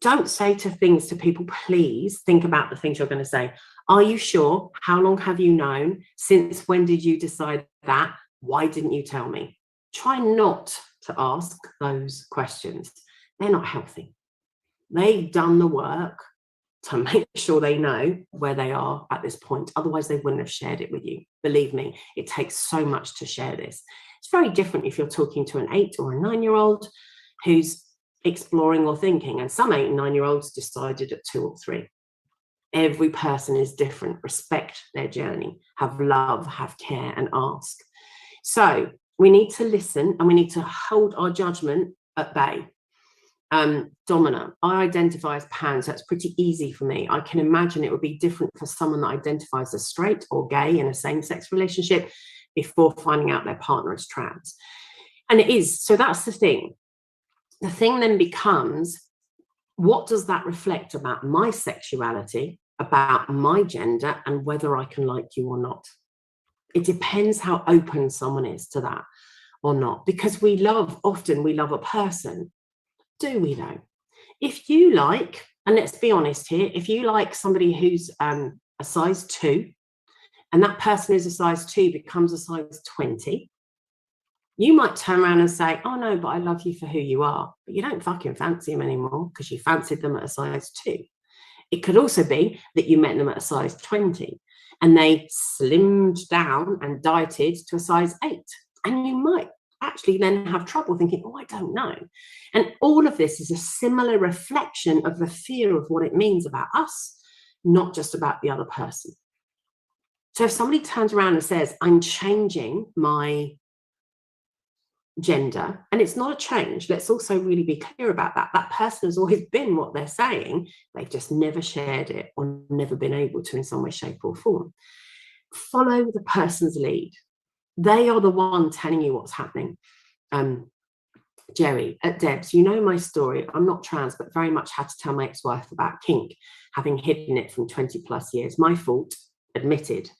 Don't say things to people, please think about the things you're going to say. Are you sure? How long have you known? Since when did you decide that? Why didn't you tell me? Try not to ask those questions. They're not healthy. They've done the work to make sure they know where they are at this point. Otherwise, they wouldn't have shared it with you. Believe me, it takes so much to share this. It's very different if you're talking to an 8 or a 9-year-old who's exploring or thinking. And some 8 and 9-year-olds decided at 2 or 3. Every person is different. Respect their journey. Have love, have care, and ask. So we need to listen and we need to hold our judgment at bay. Dominant. I identify as pan, so it's pretty easy for me. I can imagine it would be different for someone that identifies as straight or gay in a same-sex relationship before finding out their partner is trans. And it is. So that's the thing. The thing then becomes, what does that reflect about my sexuality, about my gender, and whether I can like you or not? It depends how open someone is to that or not, because often we love a person. Do we though? If you like, and let's be honest here, if you like somebody who's a size 2, and that person who's a size 2 becomes a size 20, you might turn around and say, oh no, but I love you for who you are. But you don't fucking fancy them anymore because you fancied them at a size 2. It could also be that you met them at a size 20 and they slimmed down and dieted to a size 8. And you might actually then have trouble thinking, oh, I don't know. And all of this is a similar reflection of the fear of what it means about us, not just about the other person. So if somebody turns around and says, I'm changing my gender, and it's not a change, let's also really be clear about that. That person has always been what they're saying. They've just never shared it or never been able to in some way, shape or form. Follow the person's lead. They are the one telling you what's happening. Jerry, at Debs, you know my story. I'm not trans, but very much had to tell my ex-wife about kink, having hidden it from 20 plus years. My fault, admitted.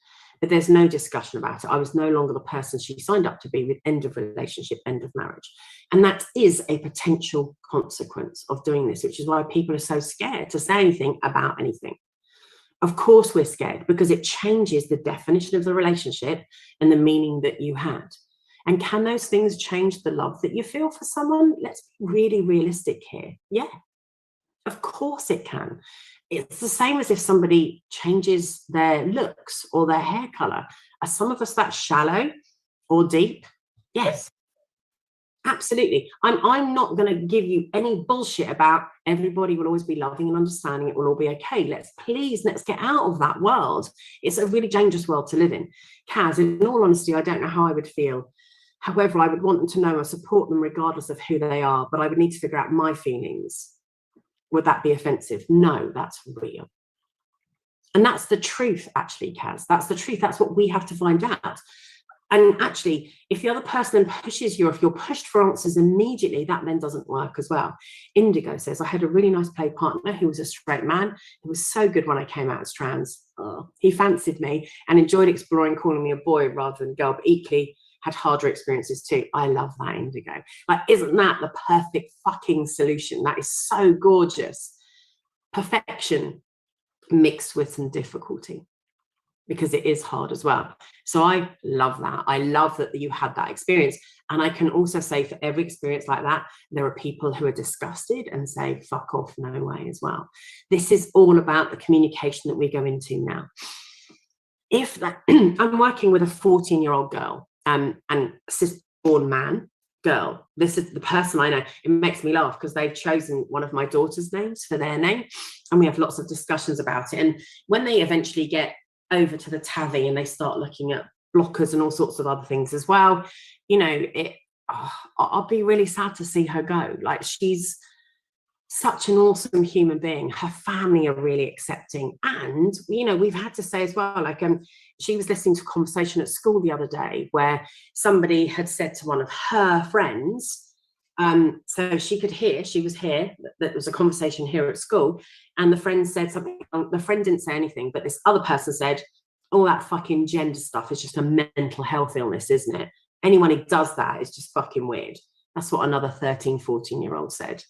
But there's no discussion about it. I was no longer the person she signed up to be with. End of relationship, end of marriage. And that is a potential consequence of doing this, which is why people are so scared to say anything about anything. Of course we're scared, because it changes the definition of the relationship and the meaning that you had. And can those things change the love that you feel for someone? Let's be really realistic here. Yeah, of course it can. It's the same as if somebody changes their looks or their hair color. Are some of us that shallow or deep? Yes, absolutely. I'm not going to give you any bullshit about everybody will always be loving and understanding. It will all be okay. Let's get out of that world. It's a really dangerous world to live in. Kaz, in all honesty, I don't know how I would feel. However, I would want them to know I support them regardless of who they are, but I would need to figure out my feelings. Would that be offensive? No, that's real. And that's the truth, actually, Kaz. That's the truth. That's what we have to find out. And actually, if the other person then pushes you, or if you're pushed for answers immediately, that then doesn't work as well. Indigo says, I had a really nice play partner who was a straight man. He was so good when I came out as trans. He fancied me and enjoyed exploring calling me a boy rather than girl, but equally had harder experiences too. I love that, Indigo. Like, isn't that the perfect fucking solution? That is so gorgeous. Perfection mixed with some difficulty, because it is hard as well. So I love that. I love that you had that experience. And I can also say for every experience like that, there are people who are disgusted and say, fuck off, no way as well. This is all about the communication that we go into now. If that, I'm working with a 14-year-old girl, and cis-born man, girl. This is the person I know. It makes me laugh because they've chosen one of my daughter's names for their name, and we have lots of discussions about it. And when they eventually get over to the TAVI and they start looking at blockers and all sorts of other things as well, you know, I'll be really sad to see her go. Like, she's such an awesome human being. Her family are really accepting. And, you know, we've had to say as well, like, she was listening to a conversation at school the other day where somebody had said to one of her friends, so she could hear, she was here, that was a conversation here at school, and the friend said something, the friend didn't say anything, but this other person said, all that fucking gender stuff is just a mental health illness, isn't it? Anyone who does that is just fucking weird. That's what another 13, 14-year-old said.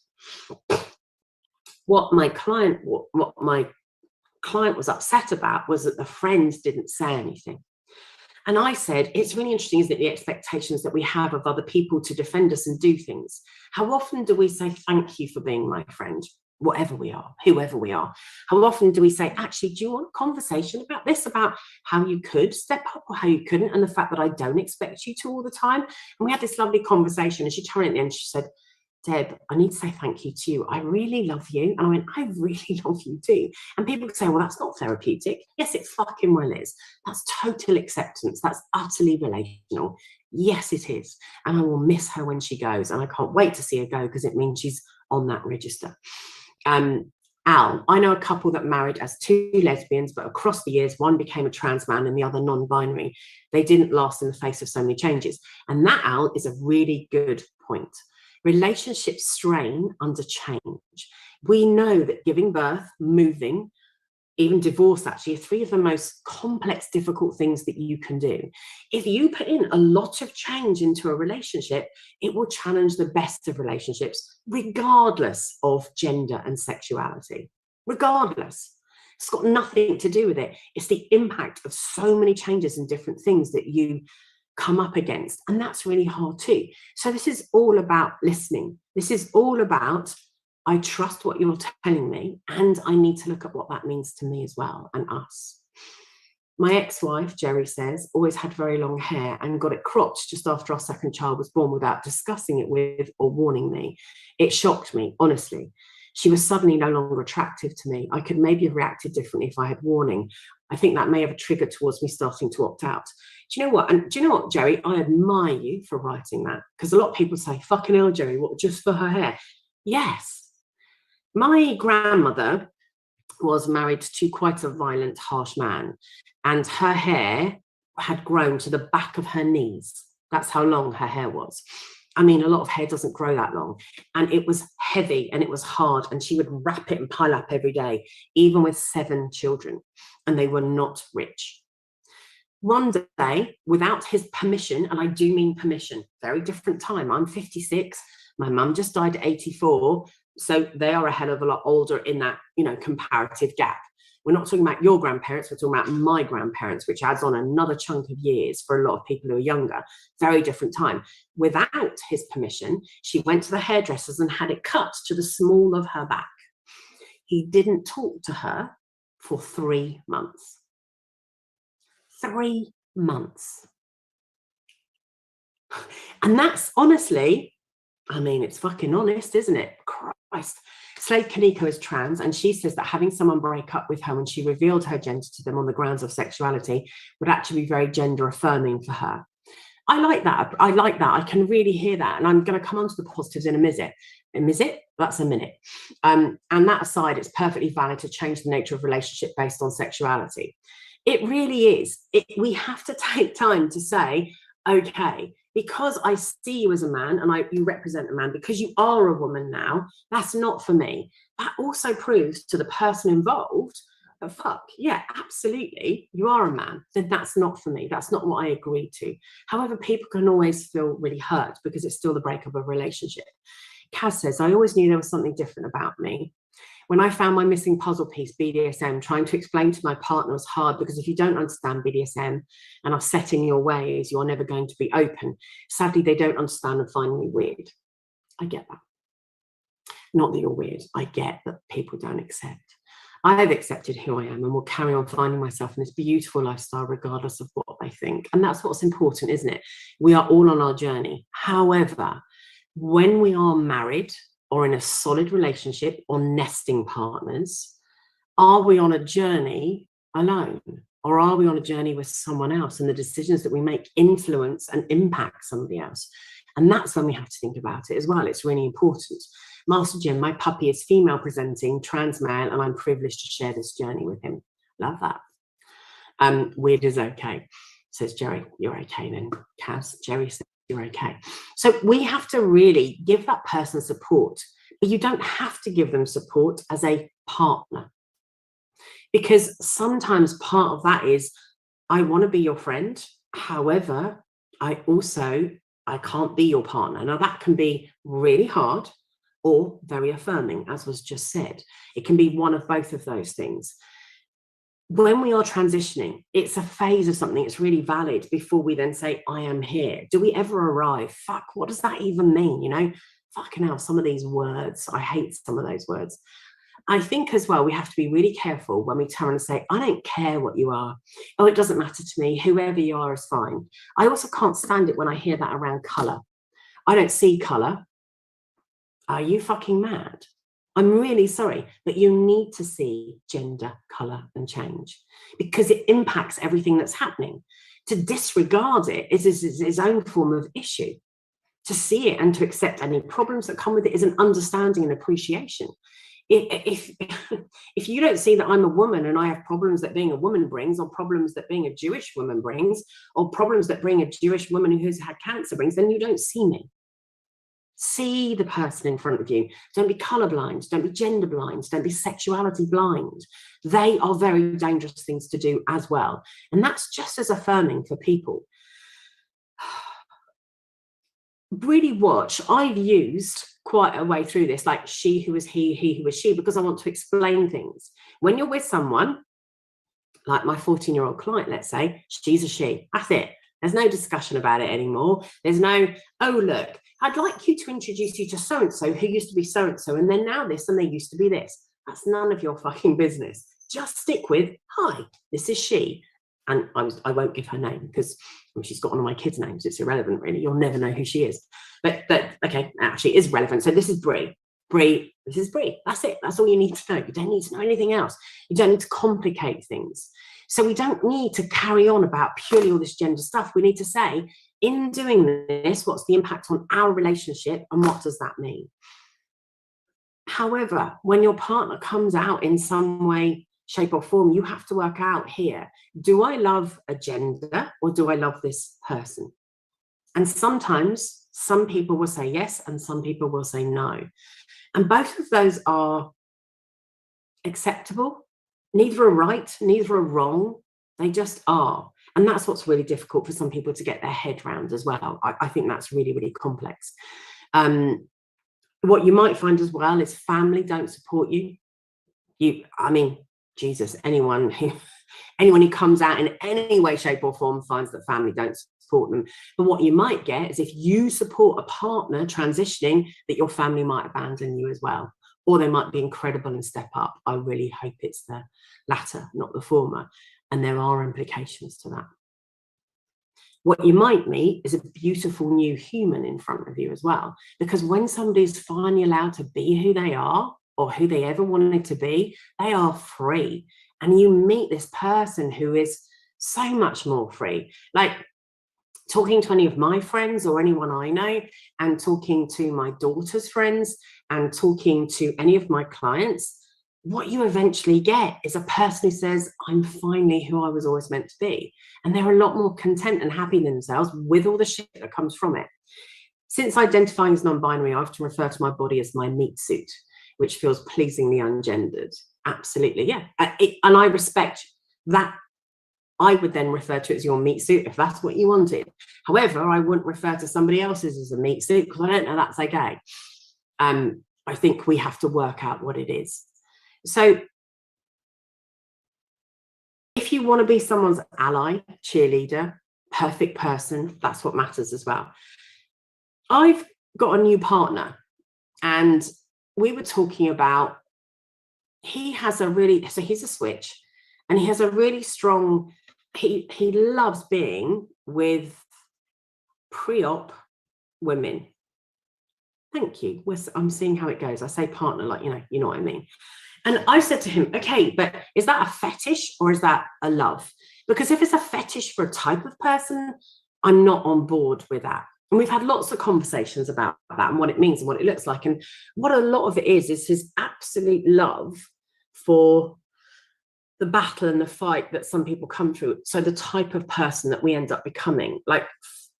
What my client was upset about was that the friends didn't say anything. And I said, it's really interesting, isn't it, the expectations that we have of other people to defend us and do things. How often do we say, thank you for being my friend, whatever we are, whoever we are? How often do we say, actually, do you want a conversation about this, about how you could step up or how you couldn't, and the fact that I don't expect you to all the time? And we had this lovely conversation, and she turned at the end, she said, Deb, I need to say thank you to you. I really love you. And I went, I really love you too. And people say, well, that's not therapeutic. Yes, it fucking well is. That's total acceptance. That's utterly relational. Yes, it is. And I will miss her when she goes. And I can't wait to see her go because it means she's on that register. Al, I know a couple that married as two lesbians, but across the years, one became a trans man and the other non-binary. They didn't last in the face of so many changes. And that, Al, is a really good point. Relationships strain under change. We know that giving birth, moving, even divorce actually are three of the most complex, difficult things that you can do. If you put in a lot of change into a relationship, it will challenge the best of relationships, regardless of gender and sexuality. Regardless. It's got nothing to do with it. It's the impact of so many changes and different things that you come up against, and that's really hard too. So this is all about listening. This is all about, I trust what you're telling me, and I need to look at what that means to me as well, and us. My ex-wife, Jerry says, always had very long hair and got it cropped just after our second child was born without discussing it with or warning me. It shocked me, honestly. She was suddenly no longer attractive to me. I could maybe have reacted differently if I had warning. I think that may have a trigger towards me starting to opt out. Do you know what? And do you know what, Jerry? I admire you for writing that, because a lot of people say, fucking hell, Jerry, what, just for her hair? Yes. My grandmother was married to quite a violent, harsh man, and her hair had grown to the back of her knees. That's how long her hair was. I mean, a lot of hair doesn't grow that long. And it was heavy and it was hard, and she would wrap it and pile up every day, even with 7 children, and they were not rich. One day, without his permission, and I do mean permission, very different time. I'm 56. My mum just died at 84. So they are a hell of a lot older in that, you know, comparative gap. We're not talking about your grandparents, we're talking about my grandparents, which adds on another chunk of years for a lot of people who are younger. Very different time. Without his permission, she went to the hairdressers and had it cut to the small of her back. He didn't talk to her for 3 months. 3 months. And that's honestly, I mean, it's fucking honest, isn't it? Christ. Slade Kaneko is trans, and she says that having someone break up with her when she revealed her gender to them on the grounds of sexuality would actually be very gender affirming for her. I like that. I like that. I can really hear that. And I'm going to come on to the positives in a minute. That's a minute. And that aside, it's perfectly valid to change the nature of relationship based on sexuality. It really is. We have to take time to say, okay, because I see you as a man and you represent a man, because you are a woman now, that's not for me. That also proves to the person involved that, fuck, yeah, absolutely, you are a man, then that's not for me. That's not what I agreed to. However, people can always feel really hurt because it's still the breakup of a relationship. Kaz says, I always knew there was something different about me. When I found my missing puzzle piece, BDSM, trying to explain to my partner was hard, because if you don't understand BDSM and are set in your ways, you're never going to be open. Sadly, they don't understand and find me weird. I get that. Not that you're weird. I get that people don't accept. I have accepted who I am and will carry on finding myself in this beautiful lifestyle regardless of what they think. And that's what's important, isn't it? We are all on our journey. However, when we are married or in a solid relationship or nesting partners, are we on a journey alone, or are we on a journey with someone else, and the decisions that we make influence and impact somebody else? And that's when we have to think about it as well. It's really important. Master Jim, my puppy is female presenting, trans male, and I'm privileged to share this journey with him. Love that. Weird is okay, says Jerry. You're okay then, Kaz. Jerry says you're okay. So we have to really give that person support, but you don't have to give them support as a partner. Because sometimes part of that is, I want to be your friend. However, I can't be your partner. Now that can be really hard or very affirming, as was just said. It can be one of both of those things. When we are transitioning, it's a phase of something. It's really valid before we then say, I am here. Do we ever arrive? Fuck, what does that even mean? You know, fucking hell, some of these words, I hate some of those words. I think as well, we have to be really careful when we turn and say, I don't care what you are. Oh, it doesn't matter to me. Whoever you are is fine. I also can't stand it when I hear that around colour. I don't see colour. Are you fucking mad? I'm really sorry, but you need to see gender, colour and change because it impacts everything that's happening. To disregard it is its own form of issue. To see it and to accept any problems that come with it is an understanding and appreciation. If you don't see that I'm a woman and I have problems that being a woman brings, or problems that being a Jewish woman brings, or problems that being a Jewish woman who has had cancer brings, then you don't see me. See the person in front of you. Don't be colorblind. Don't be gender blind. Don't be sexuality blind. They are very dangerous things to do as well. And that's just as affirming for people. Really watch. I've used quite a way through this, like she who was he who was she, because I want to explain things. When you're with someone, like my 14-year-old client, let's say, she's a she. That's it. There's no discussion about it anymore. There's no, oh, look, I'd like you to introduce you to so-and-so who used to be so-and-so, and then now this, and they used to be this. That's none of your fucking business. Just stick with, hi, this is she. And I won't give her name because she's got one of my kids' names. It's irrelevant, really. You'll never know who she is. But okay, actually, it is relevant. So this is Brie. Brie, this is Brie. That's it. That's all you need to know. You don't need to know anything else. You don't need to complicate things. So we don't need to carry on about purely all this gender stuff. We need to say, in doing this, what's the impact on our relationship and what does that mean? However, when your partner comes out in some way, shape or form, you have to work out here, do I love a gender or do I love this person? And sometimes some people will say yes and some people will say no. And both of those are acceptable. Neither are right, neither are wrong. They just are. And that's what's really difficult for some people to get their head around as well. I think that's really, really complex. What you might find as well is family don't support you. I mean, Jesus, anyone who comes out in any way, shape or form finds that family don't support them. But what you might get is if you support a partner transitioning, that your family might abandon you as well. Or they might be incredible and step up. I really hope it's the latter, not the former. And there are implications to that. What you might meet is a beautiful new human in front of you as well. Because when somebody's finally allowed to be who they are, or who they ever wanted to be, they are free. And you meet this person who is so much more free. Like talking to any of my friends or anyone I know, and talking to my daughter's friends, and talking to any of my clients, what you eventually get is a person who says, I'm finally who I was always meant to be. And they're a lot more content and happy in themselves with all the shit that comes from it. Since identifying as non-binary, I often refer to my body as my meat suit, which feels pleasingly ungendered. Absolutely, yeah. And I respect that. I would then refer to it as your meat suit if that's what you wanted. However, I wouldn't refer to somebody else's as a meat suit because I don't know that's okay. I think we have to work out what it is. So if you want to be someone's ally, cheerleader, perfect person, that's what matters as well. I've got a new partner and we were talking about, he's a switch and he has a really strong, he loves being with pre-op women. Thank you. I'm seeing how it goes. I say partner, like, you know what I mean. And I said to him, okay, but is that a fetish or is that a love? Because if it's a fetish for a type of person, I'm not on board with that. And we've had lots of conversations about that and what it means and what it looks like. And what a lot of it is his absolute love for the battle and the fight that some people come through. So the type of person that we end up becoming. Like,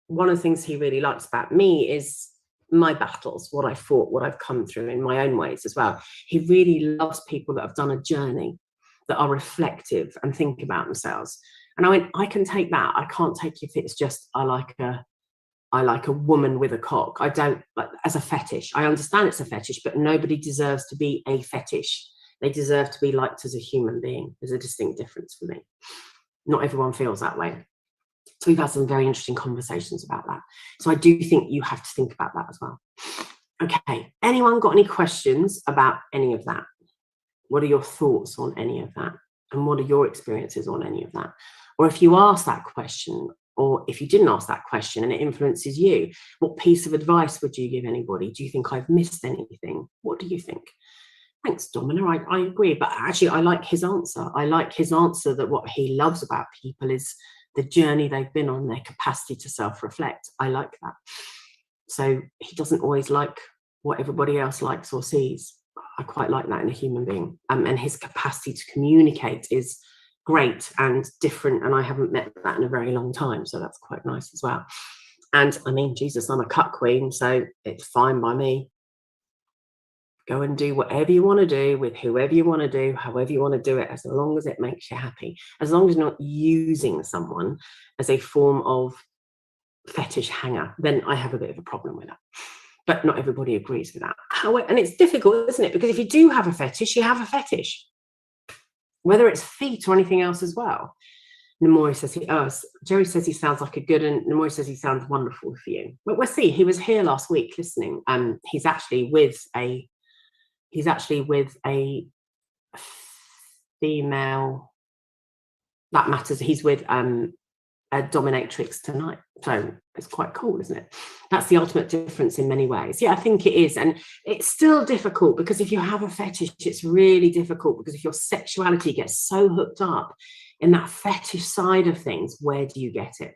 one of the things he really likes about me is my battles, what I fought, what I've come through in my own ways as well. He really loves people that have done a journey, that are reflective and think about themselves. And I went, I can take that. I can't take if it's just I like a woman with a cock. I don't, like, as a fetish. I understand it's a fetish, but nobody deserves to be a fetish. They deserve to be liked as a human being. There's a distinct difference for me. Not everyone feels that way. So we've had some very interesting conversations about that. So I do think you have to think about that as well. Okay, anyone got any questions about any of that? What are your thoughts on any of that? And what are your experiences on any of that? Or if you ask that question, or if you didn't ask that question and it influences you, what piece of advice would you give anybody? Do you think I've missed anything? What do you think? Thanks, Domina. I agree. But actually, I like his answer. I like his answer that what he loves about people is the journey they've been on, their capacity to self-reflect. I like that. So he doesn't always like what everybody else likes or sees. I quite like that in a human being. And his capacity to communicate is great and different. And I haven't met that in a very long time. So that's quite nice as well. And I mean, Jesus, I'm a cut queen, so it's fine by me. Go and do whatever you want to do with whoever you want to do, however you want to do it, as long as it makes you happy. As long as you're not using someone as a form of fetish hanger, then I have a bit of a problem with that. But not everybody agrees with that. And it's difficult, isn't it? Because if you do have a fetish, you have a fetish, whether it's feet or anything else as well. Namori says Jerry says he sounds like a good, and Namori says he sounds wonderful for you. But we'll see. He was here last week listening. He's actually with a female, that matters. He's with a dominatrix tonight. So it's quite cool, isn't it? That's the ultimate difference in many ways. Yeah, I think it is. And it's still difficult because if you have a fetish, it's really difficult because if your sexuality gets so hooked up in that fetish side of things, where do you get it?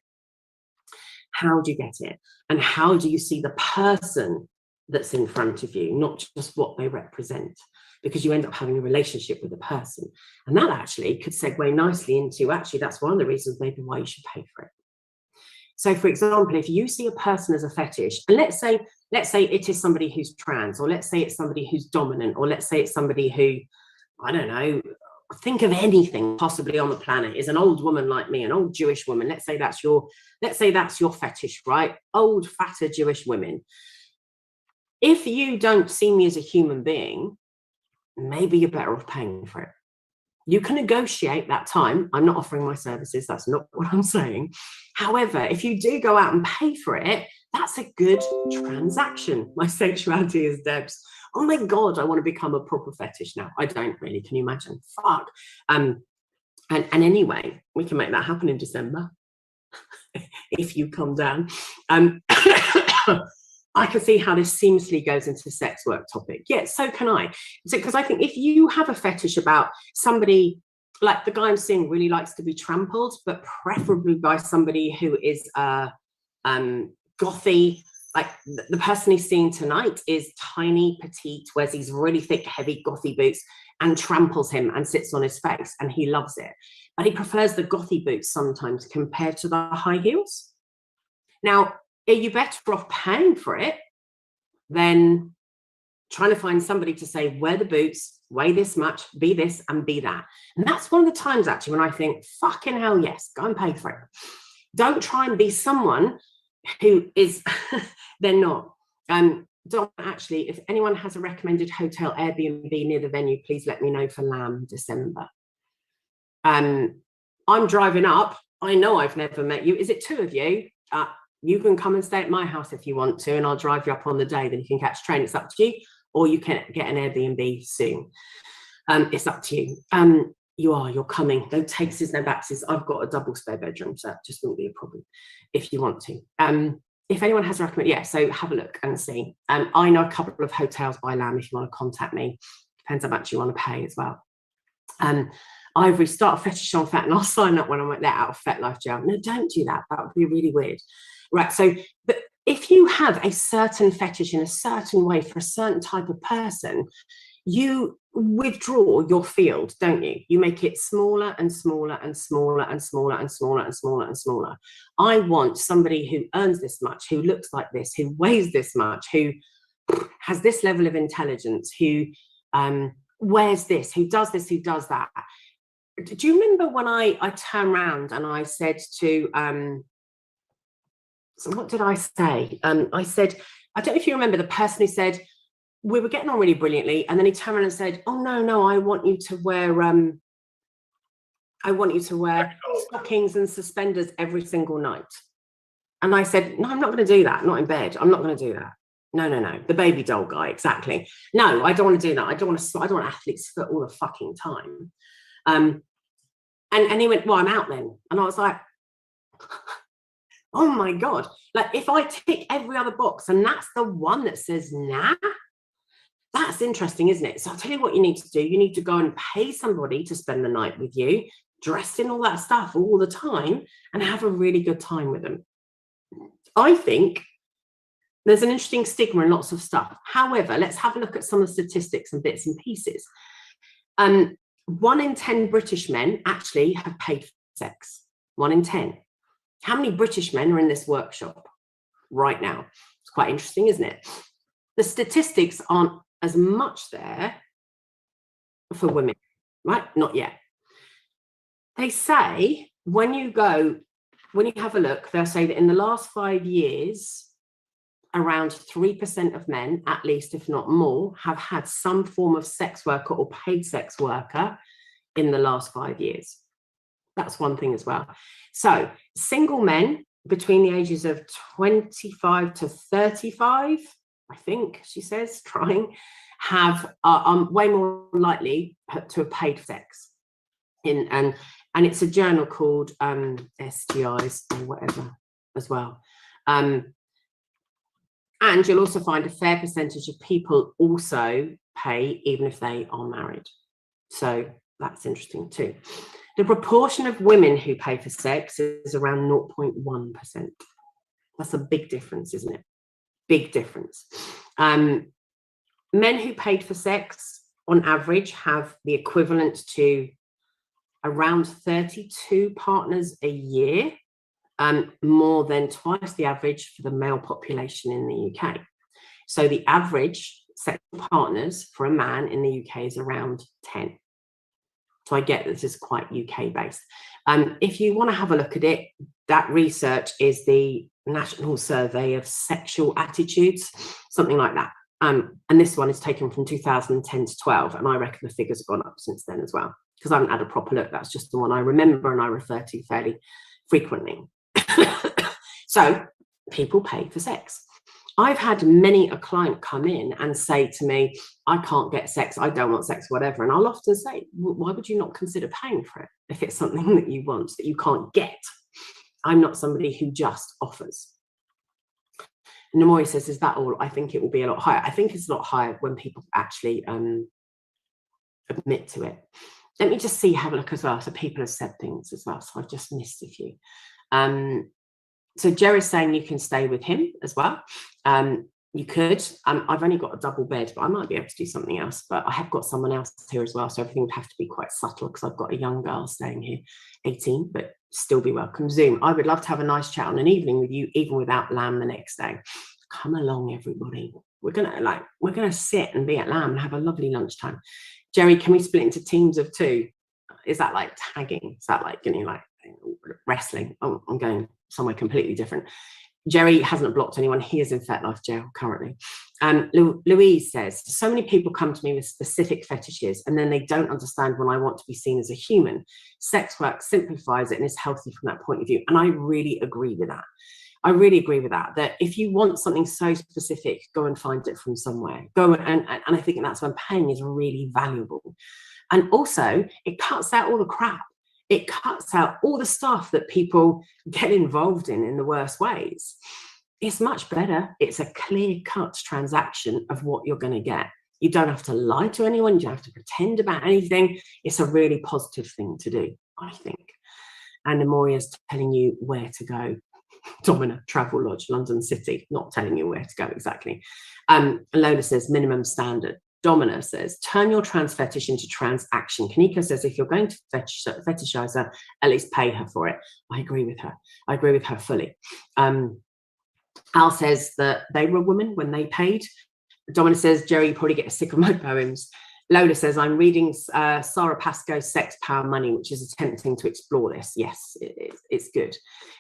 How do you get it? And how do you see the person that's in front of you, not just what they represent? Because you end up having a relationship with a person. And that actually could segue nicely into, actually, that's one of the reasons maybe why you should pay for it. So for example, if you see a person as a fetish, and let's say it is somebody who's trans, or let's say it's somebody who's dominant, or let's say it's somebody who, I don't know, think of anything possibly on the planet, is an old woman like me, an old Jewish woman. Let's say that's your fetish, right? Old, fatter Jewish women. If you don't see me as a human being, maybe you're better off paying for it. You can negotiate that time. I'm not offering my services. That's not what I'm saying. However, if you do go out and pay for it, that's a good transaction. My sexuality is Deb's. Oh my God, I want to become a proper fetish now. I don't really. Can you imagine? Fuck. And anyway, we can make that happen in December if you come down. I can see how this seamlessly goes into the sex work topic. Yeah, so can I. Because I think if you have a fetish about somebody, like the guy I'm seeing really likes to be trampled, but preferably by somebody who is gothy. Like the person he's seeing tonight is tiny, petite, wears these really thick, heavy, gothy boots and tramples him and sits on his face, and he loves it. But he prefers the gothy boots sometimes compared to the high heels. Now, are you better off paying for it than trying to find somebody to say, wear the boots, weigh this much, be this and be that? And that's one of the times actually when I think, fucking hell yes, go and pay for it. Don't try and be someone who is, they're not. Don't actually, if anyone has a recommended hotel Airbnb near the venue, please let me know for Lamb December. I'm driving up. I know I've never met you. Is it two of you? You can come and stay at my house if you want to, and I'll drive you up on the day. Then you can catch a train. It's up to you, or you can get an Airbnb soon. It's up to you. You're coming. No takesies, no backsies. I've got a double spare bedroom, so that just wouldn't be a problem if you want to. If anyone has a recommendation, yeah, so have a look and see. I know a couple of hotels by Lamb if you want to contact me. Depends how much you want to pay as well. Ivory, start a fetish on fat, and I'll sign up when I'm let out of Fet Life jail. No, don't do that. That would be really weird. Right, so, but if you have a certain fetish in a certain way for a certain type of person, you withdraw your field, don't you? You make it smaller and smaller and smaller and smaller and smaller and smaller and smaller. I want somebody who earns this much, who looks like this, who weighs this much, who has this level of intelligence, who wears this, who does that. Do you remember when I turned around and I said to, so what did I say? I said, I don't know if you remember the person who said, we were getting on really brilliantly, and then he turned around and said, oh, no, I want you to wear stockings and suspenders every single night. And I said, no, I'm not going to do that, not in bed. I'm not going to do that. No, the baby doll guy, exactly. No, I don't want to do that. I don't want athlete's foot all the fucking time. And he went, well, I'm out then. And I was like, oh my God. Like, if I tick every other box and that's the one that says nah, that's interesting, isn't it? So I'll tell you what you need to do. You need to go and pay somebody to spend the night with you, dressed in all that stuff all the time, and have a really good time with them. I think there's an interesting stigma in lots of stuff. However, let's have a look at some of the statistics and bits and pieces. 1 in 10 British men actually have paid for sex. 1 in 10. How many British men are in this workshop right now? It's quite interesting, isn't it? The statistics aren't as much there for women, right? Not yet. They say when you have a look, they'll say that in the last 5 years, around 3% of men, at least, if not more, have had some form of sex worker or paid sex worker in the last 5 years. That's one thing as well. So single men between the ages of 25 to 35, I think she says, trying, are way more likely to have paid for sex. And it's a journal called STIs or whatever as well. And you'll also find a fair percentage of people also pay even if they are married. So that's interesting too. The proportion of women who pay for sex is around 0.1%. That's a big difference, isn't it? Big difference. Men who paid for sex, on average, have the equivalent to around 32 partners a year, more than twice the average for the male population in the UK. So the average sexual partners for a man in the UK is around 10. So I get this is quite UK based. If you want to have a look at it, that research is the National Survey of Sexual Attitudes, something like that. And this one is taken from 2010 to 12, and I reckon the figures have gone up since then as well, because I haven't had a proper look. That's just the one I remember and I refer to fairly frequently. So people pay for sex. I've had many a client come in and say to me, I can't get sex, I don't want sex, whatever. And I'll often say, why would you not consider paying for it if it's something that you want, that you can't get? I'm not somebody who just offers. And Namori says, is that all? I think it will be a lot higher. I think it's a lot higher when people actually admit to it. Let me just have a look as well. So people have said things as well. So I've just missed a few. So Jerry's saying you can stay with him as well. You could. I've only got a double bed, but I might be able to do something else. But I have got someone else here as well. So everything would have to be quite subtle because I've got a young girl staying here, 18, but still be welcome. Zoom. I would love to have a nice chat on an evening with you, even without Lamb the next day. Come along, everybody. We're gonna sit and be at Lamb and have a lovely lunchtime. Jerry, can we split into teams of 2? Is that like tagging? Is that like getting like wrestling? Oh, I'm going somewhere completely different. Jerry hasn't blocked anyone. He is in FetLife jail currently. Louise says, so many people come to me with specific fetishes and then they don't understand when I want to be seen as a human. Sex work simplifies it and is healthy from that point of view. And I really agree with that. I really agree with that, that if you want something so specific, go and find it from somewhere. And I think that's when paying is really valuable. And also, it cuts out all the crap. It cuts out all the stuff that people get involved in the worst ways. It's much better. It's a clear-cut transaction of what you're going to get. You don't have to lie to anyone. You don't have to pretend about anything. It's a really positive thing to do, I think. And Amoria's telling you where to go. Domina, Travel Lodge, London City, not telling you where to go exactly. Lola says minimum standard. Domina says, turn your trans fetish into trans action. Kanika says, if you're going to fetishize her, at least pay her for it. I agree with her. I agree with her fully. Al says that they were a woman when they paid. Domina says, Jerry, you probably get sick of my poems. Lola says, I'm reading Sarah Pascoe's Sex, Power, Money, which is attempting to explore this. Yes, it's good.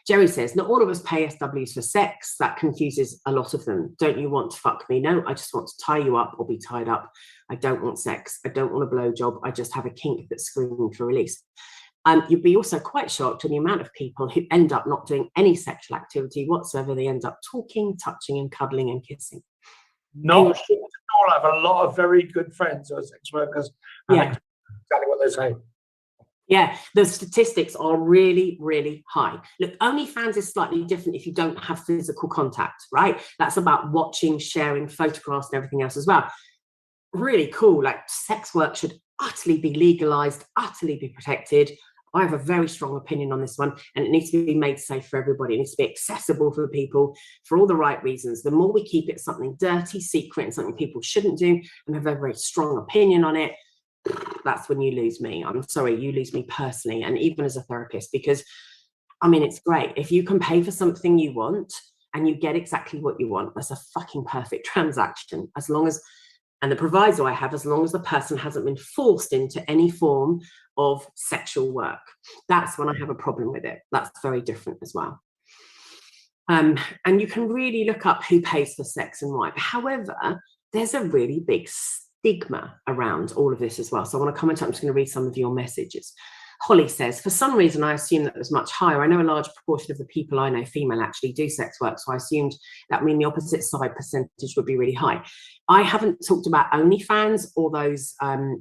Jerry says, not all of us pay SWs for sex. That confuses a lot of them. Don't you want to fuck me? No, I just want to tie you up or be tied up. I don't want sex. I don't want a blowjob. I just have a kink that's screaming for release. You'd be also quite shocked at the amount of people who end up not doing any sexual activity whatsoever. They end up talking, touching and cuddling and kissing. Not sure at all. I have a lot of very good friends who are sex workers. Yeah. Exactly what they say. Yeah, the statistics are really, really high. Look, OnlyFans is slightly different if you don't have physical contact, right? That's about watching, sharing photographs and everything else as well. Really cool. Like, sex work should utterly be legalized, utterly be protected. I have a very strong opinion on this one, and it needs to be made safe for everybody. It needs to be accessible for people for all the right reasons. The more we keep it something dirty, secret, and something people shouldn't do, and have a very strong opinion on it, that's when you lose me. I'm sorry, you lose me personally, and even as a therapist, because I mean, it's great. If you can pay for something you want and you get exactly what you want, that's a fucking perfect transaction. As long as, and the proviso I have, as long as the person hasn't been forced into any form of sexual work, that's when I have a problem with it. That's very different as well. And you can really look up who pays for sex and why. However, there's a really big stigma around all of this as well. So I want to comment on, I'm just going to read some of your messages. Holly says, for some reason, I assumed that was much higher. I know a large proportion of the people I know, female, actually do sex work. So I assumed that would mean the opposite side percentage would be really high. I haven't talked about OnlyFans or those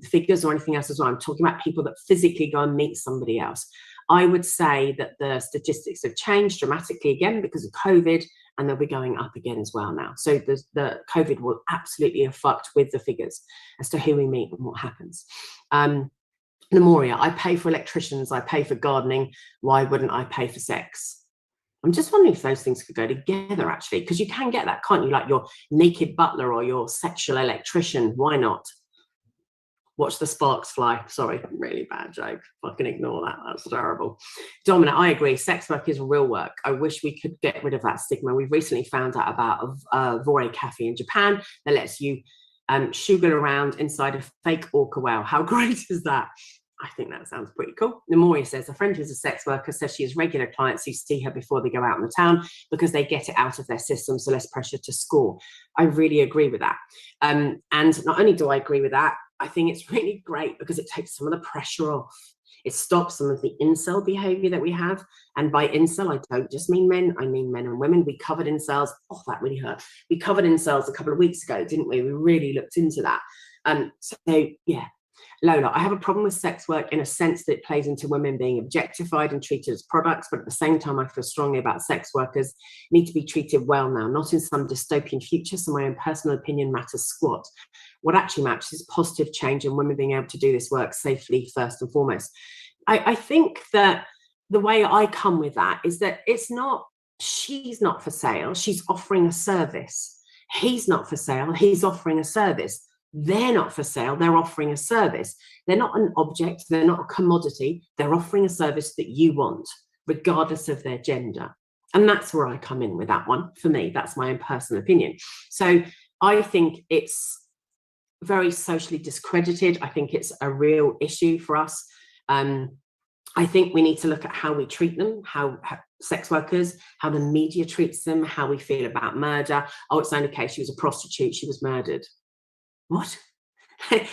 figures or anything else as well. I'm talking about people that physically go and meet somebody else. I would say that the statistics have changed dramatically again because of COVID, and they'll be going up again as well now. So the COVID will absolutely have fucked with the figures as to who we meet and what happens. Nemoria, I pay for electricians, I pay for gardening. Why wouldn't I pay for sex? I'm just wondering if those things could go together, actually, because you can get that, can't you? Like your naked butler or your sexual electrician. Why not? Watch the sparks fly. Sorry, really bad joke. Fucking ignore that. That's terrible. Domina, I agree. Sex work is real work. I wish we could get rid of that stigma. We've recently found out about a Vore cafe in Japan that lets you sugar around inside a fake orca whale. How great is that? I think that sounds pretty cool. Nemoria says, a friend who's a sex worker says she has regular clients who see her before they go out in the town because they get it out of their system, so less pressure to score. I really agree with that. And not only do I agree with that, I think it's really great because it takes some of the pressure off. It stops some of the incel behavior that we have. And by incel, I don't just mean men, I mean men and women. We covered incels. Oh, that really hurt. We covered incels a couple of weeks ago, didn't we? We really looked into that. So yeah. Lola, I have a problem with sex work in a sense that it plays into women being objectified and treated as products, but at the same time, I feel strongly about sex workers need to be treated well now, not in some dystopian future, so my own personal opinion matters squat. What actually matters is positive change and women being able to do this work safely first and foremost. I think that the way I come with that is that it's not, she's not for sale, she's offering a service. He's not for sale, he's offering a service. They're not for sale, they're offering a service. They're not an object, they're not a commodity, they're offering a service that you want, regardless of their gender. And that's where I come in with that one. For me, that's my own personal opinion. So I think it's very socially discredited. I think it's a real issue for us. I think we need to look at how we treat them, how sex workers, how the media treats them, how we feel about murder. Oh, it's only okay, she was a prostitute, she was murdered. What?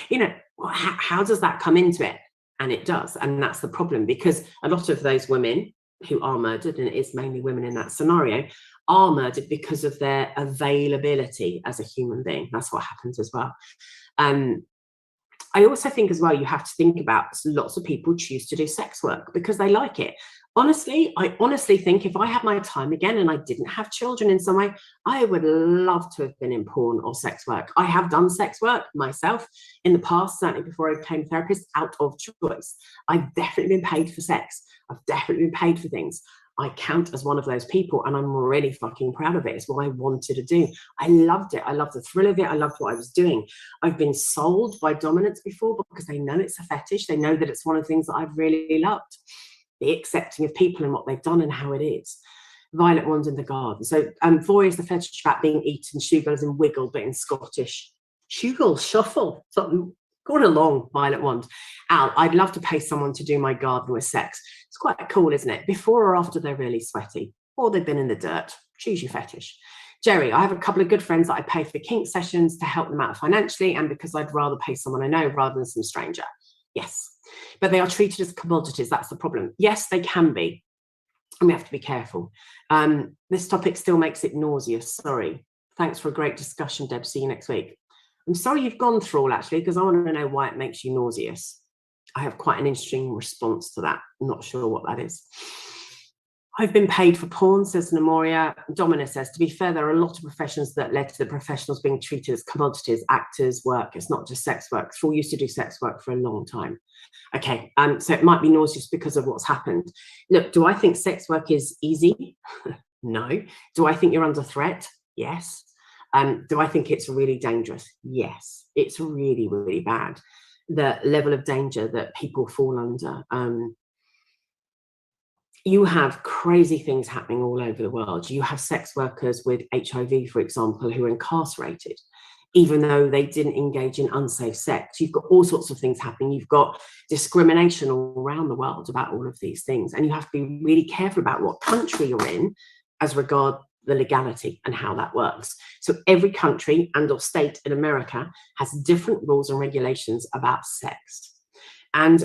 You know, how does that come into it? And it does. And that's the problem, because a lot of those women who are murdered, and it is mainly women in that scenario, are murdered because of their availability as a human being. That's what happens as well. I also think as well, you have to think about lots of people choose to do sex work because they like it. Honestly, I honestly think if I had my time again and I didn't have children in some way, I would love to have been in porn or sex work. I have done sex work myself in the past, certainly before I became a therapist, out of choice. I've definitely been paid for sex. I've definitely been paid for things. I count as one of those people, and I'm really fucking proud of it. It's what I wanted to do. I loved it. I loved the thrill of it. I loved what I was doing. I've been sold by dominance before because they know it's a fetish. They know that it's one of the things that I've really loved. The accepting of people and what they've done and how it is. Violet Wand in the Garden. So Voy is the fetish about being eaten, Shugal is in wiggle, but in Scottish. Shugal, shuffle, something. Going along, Violet Wand. Al, I'd love to pay someone to do my garden with sex. It's quite cool, isn't it? Before or after they're really sweaty, or they've been in the dirt. Choose your fetish. Jerry, I have a couple of good friends that I pay for kink sessions to help them out financially, and because I'd rather pay someone I know rather than some stranger. Yes, but they are treated as commodities. That's the problem. Yes, they can be, and we have to be careful. This topic still makes it nauseous. Sorry. Thanks for a great discussion, Deb. See you next week. I'm sorry you've gone through all, actually, because I want to know why it makes you nauseous. I have quite an interesting response to that. I'm not sure what that is. I've been paid for porn, says Nemoria. Domina says, to be fair, there are a lot of professions that led to the professionals being treated as commodities, actors, work. It's not just sex work. Phil used to do sex work for a long time. Okay, so it might be nauseous because of what's happened. Look, do I think sex work is easy? No. Do I think you're under threat? Yes. Do I think it's really dangerous? Yes, it's really, really bad. The level of danger that people fall under. You have crazy things happening all over the world. You have sex workers with HIV, for example, who are incarcerated, even though they didn't engage in unsafe sex. You've got all sorts of things happening. You've got discrimination all around the world about all of these things. And you have to be really careful about what country you're in as regard the legality and how that works. So every country and or state in America has different rules and regulations about sex. And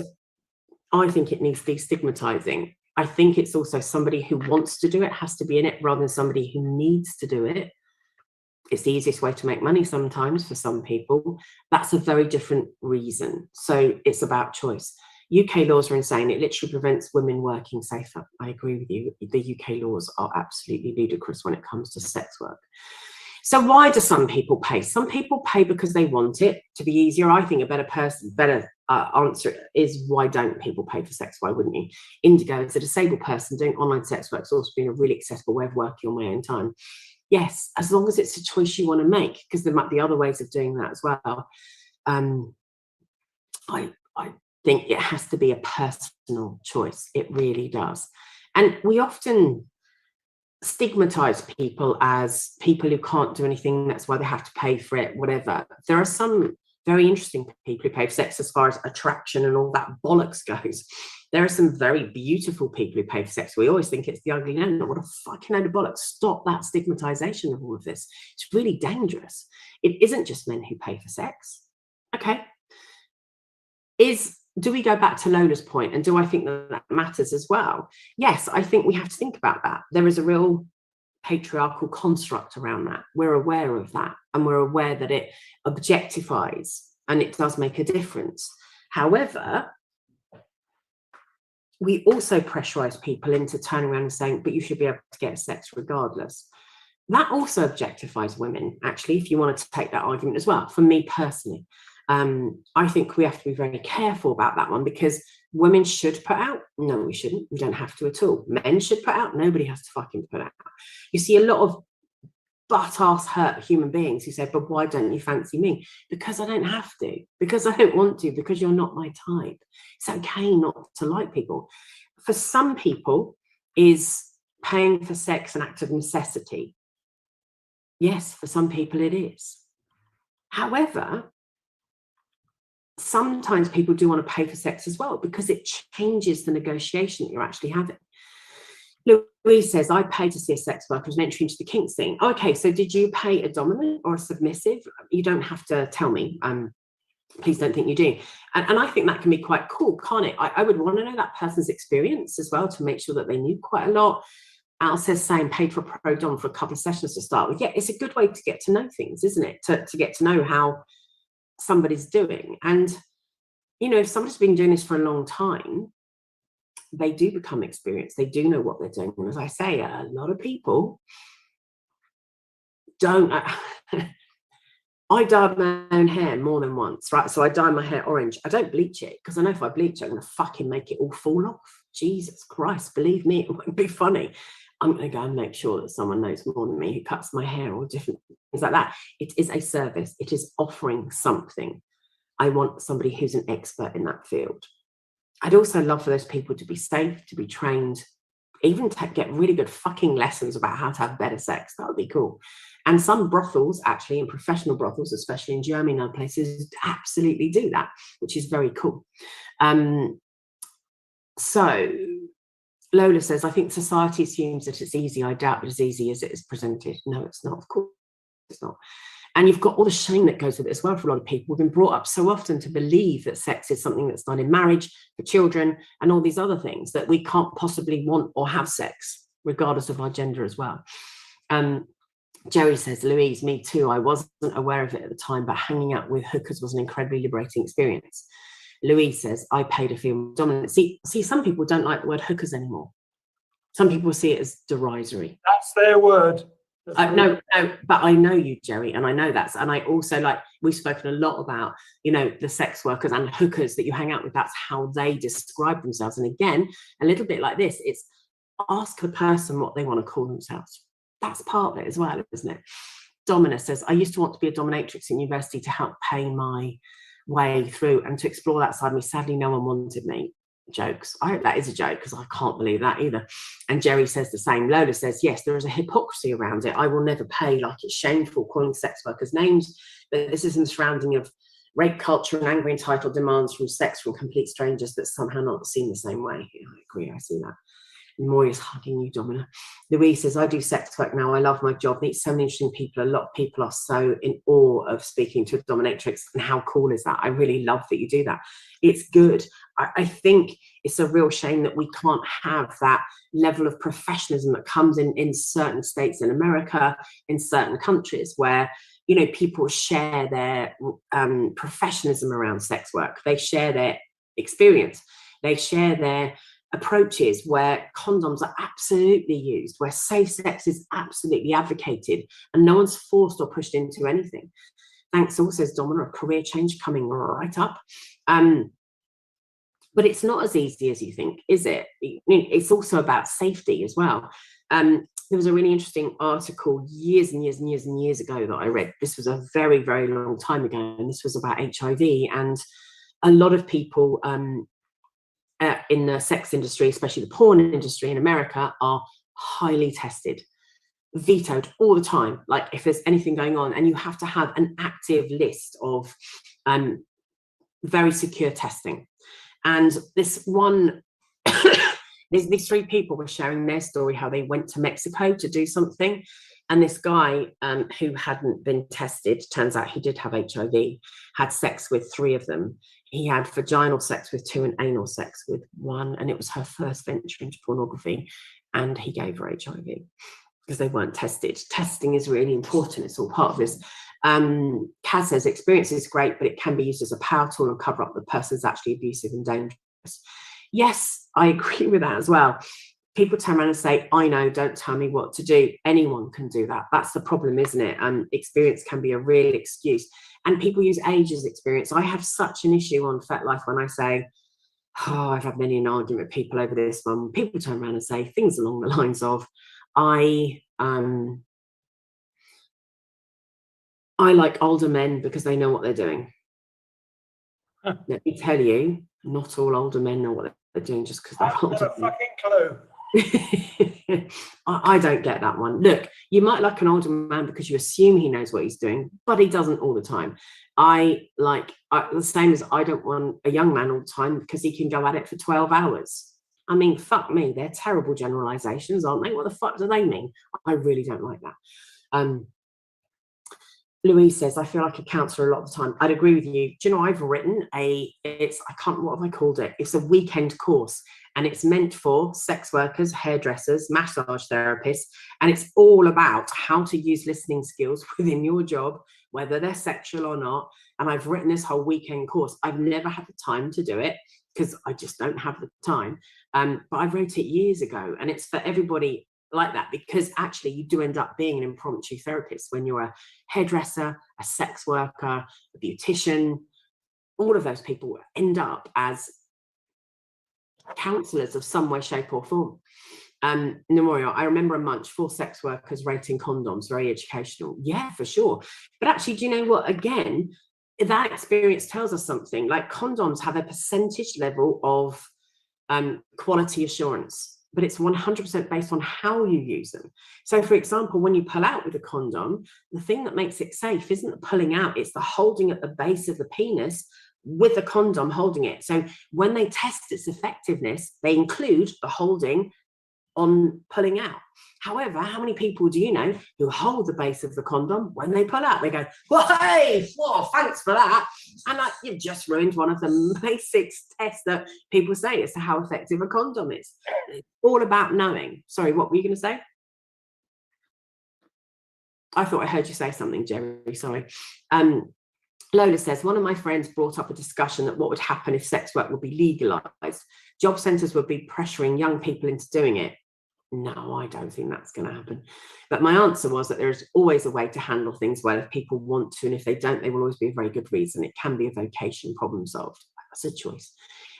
I think it needs destigmatizing. I think it's also somebody who wants to do it has to be in it rather than somebody who needs to do it. It's the easiest way to make money sometimes for some people. That's a very different reason. So it's about choice. UK laws are insane. It literally prevents women working safer. I agree with you. The UK laws are absolutely ludicrous when it comes to sex work. So why do some people pay? Some people pay because they want it to be easier. I think a better answer is, why don't people pay for sex? Why wouldn't you? Indigo, as a disabled person, doing online sex work has also been a really accessible way of working on my own time. Yes, as long as it's a choice you want to make, because there might be other ways of doing that as well. I think it has to be a personal choice. It really does. And we often stigmatize people as people who can't do anything. That's why they have to pay for it, whatever. There are some very interesting people who pay for sex as far as attraction and all that bollocks goes. There are some very beautiful people who pay for sex. We always think it's the ugly men. What a fucking load of bollocks. Stop that stigmatization of all of this. It's really dangerous. It isn't just men who pay for sex. Okay. Do we go back to Lola's point, and do I think that matters as well? Yes, I think we have to think about that. There is a real patriarchal construct around that. We're aware of that, and we're aware that it objectifies, and it does make a difference. However, we also pressurize people into turning around and saying, but you should be able to get sex regardless. That also objectifies women, actually, if you wanted to take that argument as well. For me personally, I think we have to be very careful about that one, because women should put out. No, we shouldn't. We don't have to at all. Men should put out. Nobody has to fucking put out. You see a lot of butt-ass hurt human beings who say, but why don't you fancy me? Because I don't have to, because I don't want to, because you're not my type. It's okay not to like people. For some people, is paying for sex an act of necessity? Yes, for some people it is. However, sometimes people do want to pay for sex as well, because it changes the negotiation that you're actually having. Louise says, I pay to see a sex worker as an entry into the kink scene. Okay, so did you pay a dominant or a submissive? You don't have to tell me. Please don't think you do. And I think that can be quite cool, can't it? I would want to know that person's experience as well, to make sure that they knew quite a lot. Al says, same, paid for a pro dom for a couple of sessions to start with. Yeah, it's a good way to get to know things, isn't it? To get to know how somebody's doing. And, you know, if somebody's been doing this for a long time, they do become experienced. They do know what they're doing. And as I say, a lot of people don't. I dyed my own hair more than once, right? So I dye my hair orange. I don't bleach it, because I know if I bleach it, I'm going to fucking make it all fall off. Jesus Christ, believe me, it won't be funny. I'm going to go and make sure that someone knows more than me who cuts my hair or different things like that. It is a service. It is offering something. I want somebody who's an expert in that field. I'd also love for those people to be safe, to be trained, even to get really good fucking lessons about how to have better sex. That would be cool. And some brothels, actually, in professional brothels, especially in Germany and other places, absolutely do that, which is very cool. So Lola says, I think society assumes that it's easy. I doubt it's as easy as it is presented. No, it's not. Of course it's not. And you've got all the shame that goes with it as well for a lot of people. We've been brought up so often to believe that sex is something that's done in marriage, for children, and all these other things, that we can't possibly want or have sex, regardless of our gender as well. Jerry says, Louise, me too. I wasn't aware of it at the time, but hanging out with hookers was an incredibly liberating experience. Louise says, I paid a female dominant. See, some people don't like the word hookers anymore. Some people see it as derisory. That's their word. No, but I know you, Jerry, and I know that's, and I also, like, we've spoken a lot about, you know, the sex workers and hookers that you hang out with. That's how they describe themselves. And again, a little bit like this, it's ask the person what they want to call themselves. That's part of it as well, isn't it? Domina says, I used to want to be a dominatrix in university to help pay my way through and to explore that side of me. Sadly, no one wanted me. Jokes. I hope that is a joke, because I can't believe that either. And Jerry says the same. Lola says, yes, there is a hypocrisy around it. I will never pay. Like, it's shameful calling sex workers names, but this is in the surrounding of rape culture and angry entitled demands from sex from complete strangers that's somehow not seen the same way. Yeah, I agree, I see that. Moya's hugging you, Domina. Louise says, I do sex work now. I love my job. Meet so many interesting people. A lot of people are so in awe of speaking to a dominatrix. And how cool is that? I really love that you do that. It's good. I think it's a real shame that we can't have that level of professionalism that comes in certain states in America, in certain countries where, you know, people share their professionalism around sex work. They share their experience. They share their approaches where condoms are absolutely used, where safe sex is absolutely advocated, and no one's forced or pushed into anything. Thanks all, says Domina, a career change coming right up. But it's not as easy as you think, is it? It's also about safety as well. There was a really interesting article years and years and years and years ago that I read. This was a very, very long time ago, and this was about HIV. And a lot of people in the sex industry, especially the porn industry in America, are highly tested, vetoed all the time. Like, if there's anything going on, and you have to have an active list of very secure testing. And this one, these three people were sharing their story, how they went to Mexico to do something. And this guy who hadn't been tested, turns out he did have HIV, had sex with three of them. He had vaginal sex with two and anal sex with one. And it was her first venture into pornography. And he gave her HIV because they weren't tested. Testing is really important. It's all part of this. Kaz says, experience is great, but it can be used as a power tool and cover up the person's actually abusive and dangerous. Yes, I agree with that as well. People turn around and say, I know, don't tell me what to do. Anyone can do that. That's the problem, isn't it? Experience can be a real excuse. And people use age as experience. I have such an issue on FetLife when I say, oh, I've had many an argument with people over this one. People turn around and say things along the lines of, I like older men because they know what they're doing. Huh. Let me tell you, not all older men know what they're doing just because they're older. I've got a fucking clue. I don't get that one. Look, you might like an older man because you assume he knows what he's doing, but he doesn't all the time. The same as I don't want a young man all the time because he can go at it for 12 hours. I mean, fuck me, they're terrible generalizations, aren't they? What the fuck do they mean? I really don't like that. Louise says, I feel like a counsellor a lot of the time. I'd agree with you. Do you know, I've written what have I called it? It's a weekend course, and it's meant for sex workers, hairdressers, massage therapists, and it's all about how to use listening skills within your job, whether they're sexual or not. And I've written this whole weekend course. I've never had the time to do it because I just don't have the time. But I wrote it years ago, and it's for everybody like that, because actually you do end up being an impromptu therapist when you're a hairdresser, a sex worker, a beautician. All of those people end up as counsellors of some way, shape or form. Memorial, I remember a munch for sex workers rating condoms, very educational. Yeah, for sure. But actually, do you know what? Again, that experience tells us something. Like, condoms have a percentage level of quality assurance, but it's 100% based on how you use them. So, for example, when you pull out with a condom, the thing that makes it safe isn't the pulling out, it's the holding at the base of the penis with the condom holding it. So when they test its effectiveness, they include the holding on pulling out. However, how many people do you know who hold the base of the condom when they pull out? They go, well, hey, whoa, thanks for that. And you've just ruined one of the basic tests that people say as to how effective a condom is. It's all about knowing. Sorry, what were you going to say? I thought I heard you say something, Jerry, sorry. Lola says, one of my friends brought up a discussion that what would happen if sex work would be legalised. Job centres would be pressuring young people into doing it. No, I don't think that's going to happen. But my answer was that there's always a way to handle things well if people want to, and if they don't, they will always be a very good reason. It can be a vocation, problem solved. That's a choice.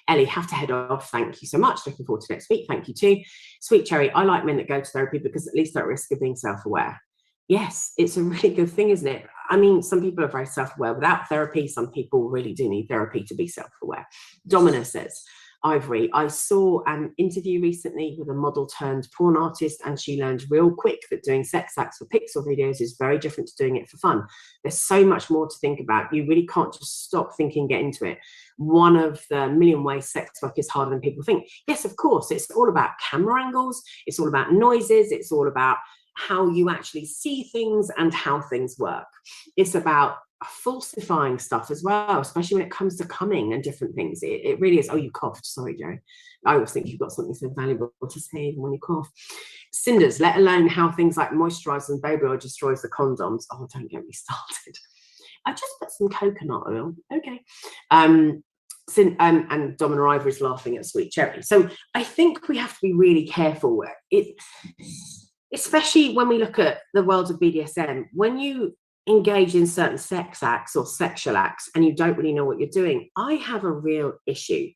Ellie, have to head off. Thank you so much. Looking forward to next week. Thank you too. Sweet Cherry, I like men that go to therapy because at least they're at risk of being self-aware. Yes, it's a really good thing, isn't it? I mean, some people are very self-aware without therapy. Some people really do need therapy to be self-aware. Domina says, Ivory, I saw an interview recently with a model turned porn artist, and she learned real quick that doing sex acts for pics or videos is very different to doing it for fun. There's so much more to think about. You really can't just stop thinking, get into it. One of the million ways sex work is harder than people think. Yes, of course, it's all about camera angles. It's all about noises. It's all about how you actually see things and how things work. It's about falsifying stuff as well, especially when it comes to coming and different things. It really is. Oh, you coughed. Sorry, Joe. I always think you've got something so valuable to say even when you cough. Cinders, let alone how things like moisturizer and baby oil destroys the condoms. Oh, don't get me started. I just put some coconut oil. Okay. And Domina Ivory's laughing at Sweet Cherry. So I think we have to be really careful with it, especially when we look at the world of BDSM. When you engage in certain sex acts or sexual acts and you don't really know what you're doing, I have a real issue.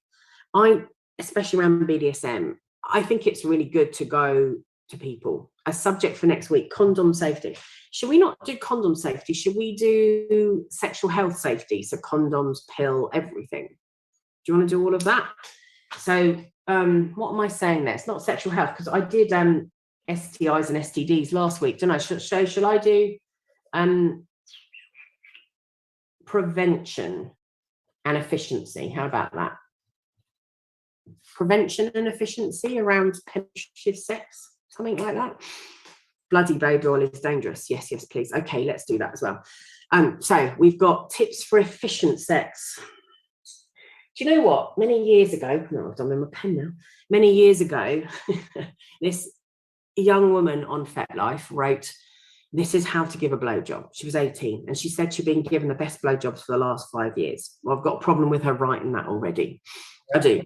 Especially around BDSM, I think it's really good to go to people. A subject for next week, condom safety. Should we not do condom safety? Should we do sexual health safety? So condoms, pill, everything. Do you want to do all of that? So what am I saying there? It's not sexual health, because I did STIs and STDs last week, didn't I? Shall I do prevention and efficiency? How about that? Prevention and efficiency around penetrative sex, something like that. Bloody baby oil is dangerous. Yes, yes, please. Okay, let's do that as well. So we've got tips for efficient sex. Do you know what? Many years ago, no, I've done with my pen now. Many years ago, this young woman on FetLife wrote, "This is how to give a blowjob." She was 18 and she said she'd been given the best blowjobs for the last 5 years. Well, I've got a problem with her writing that already. I do.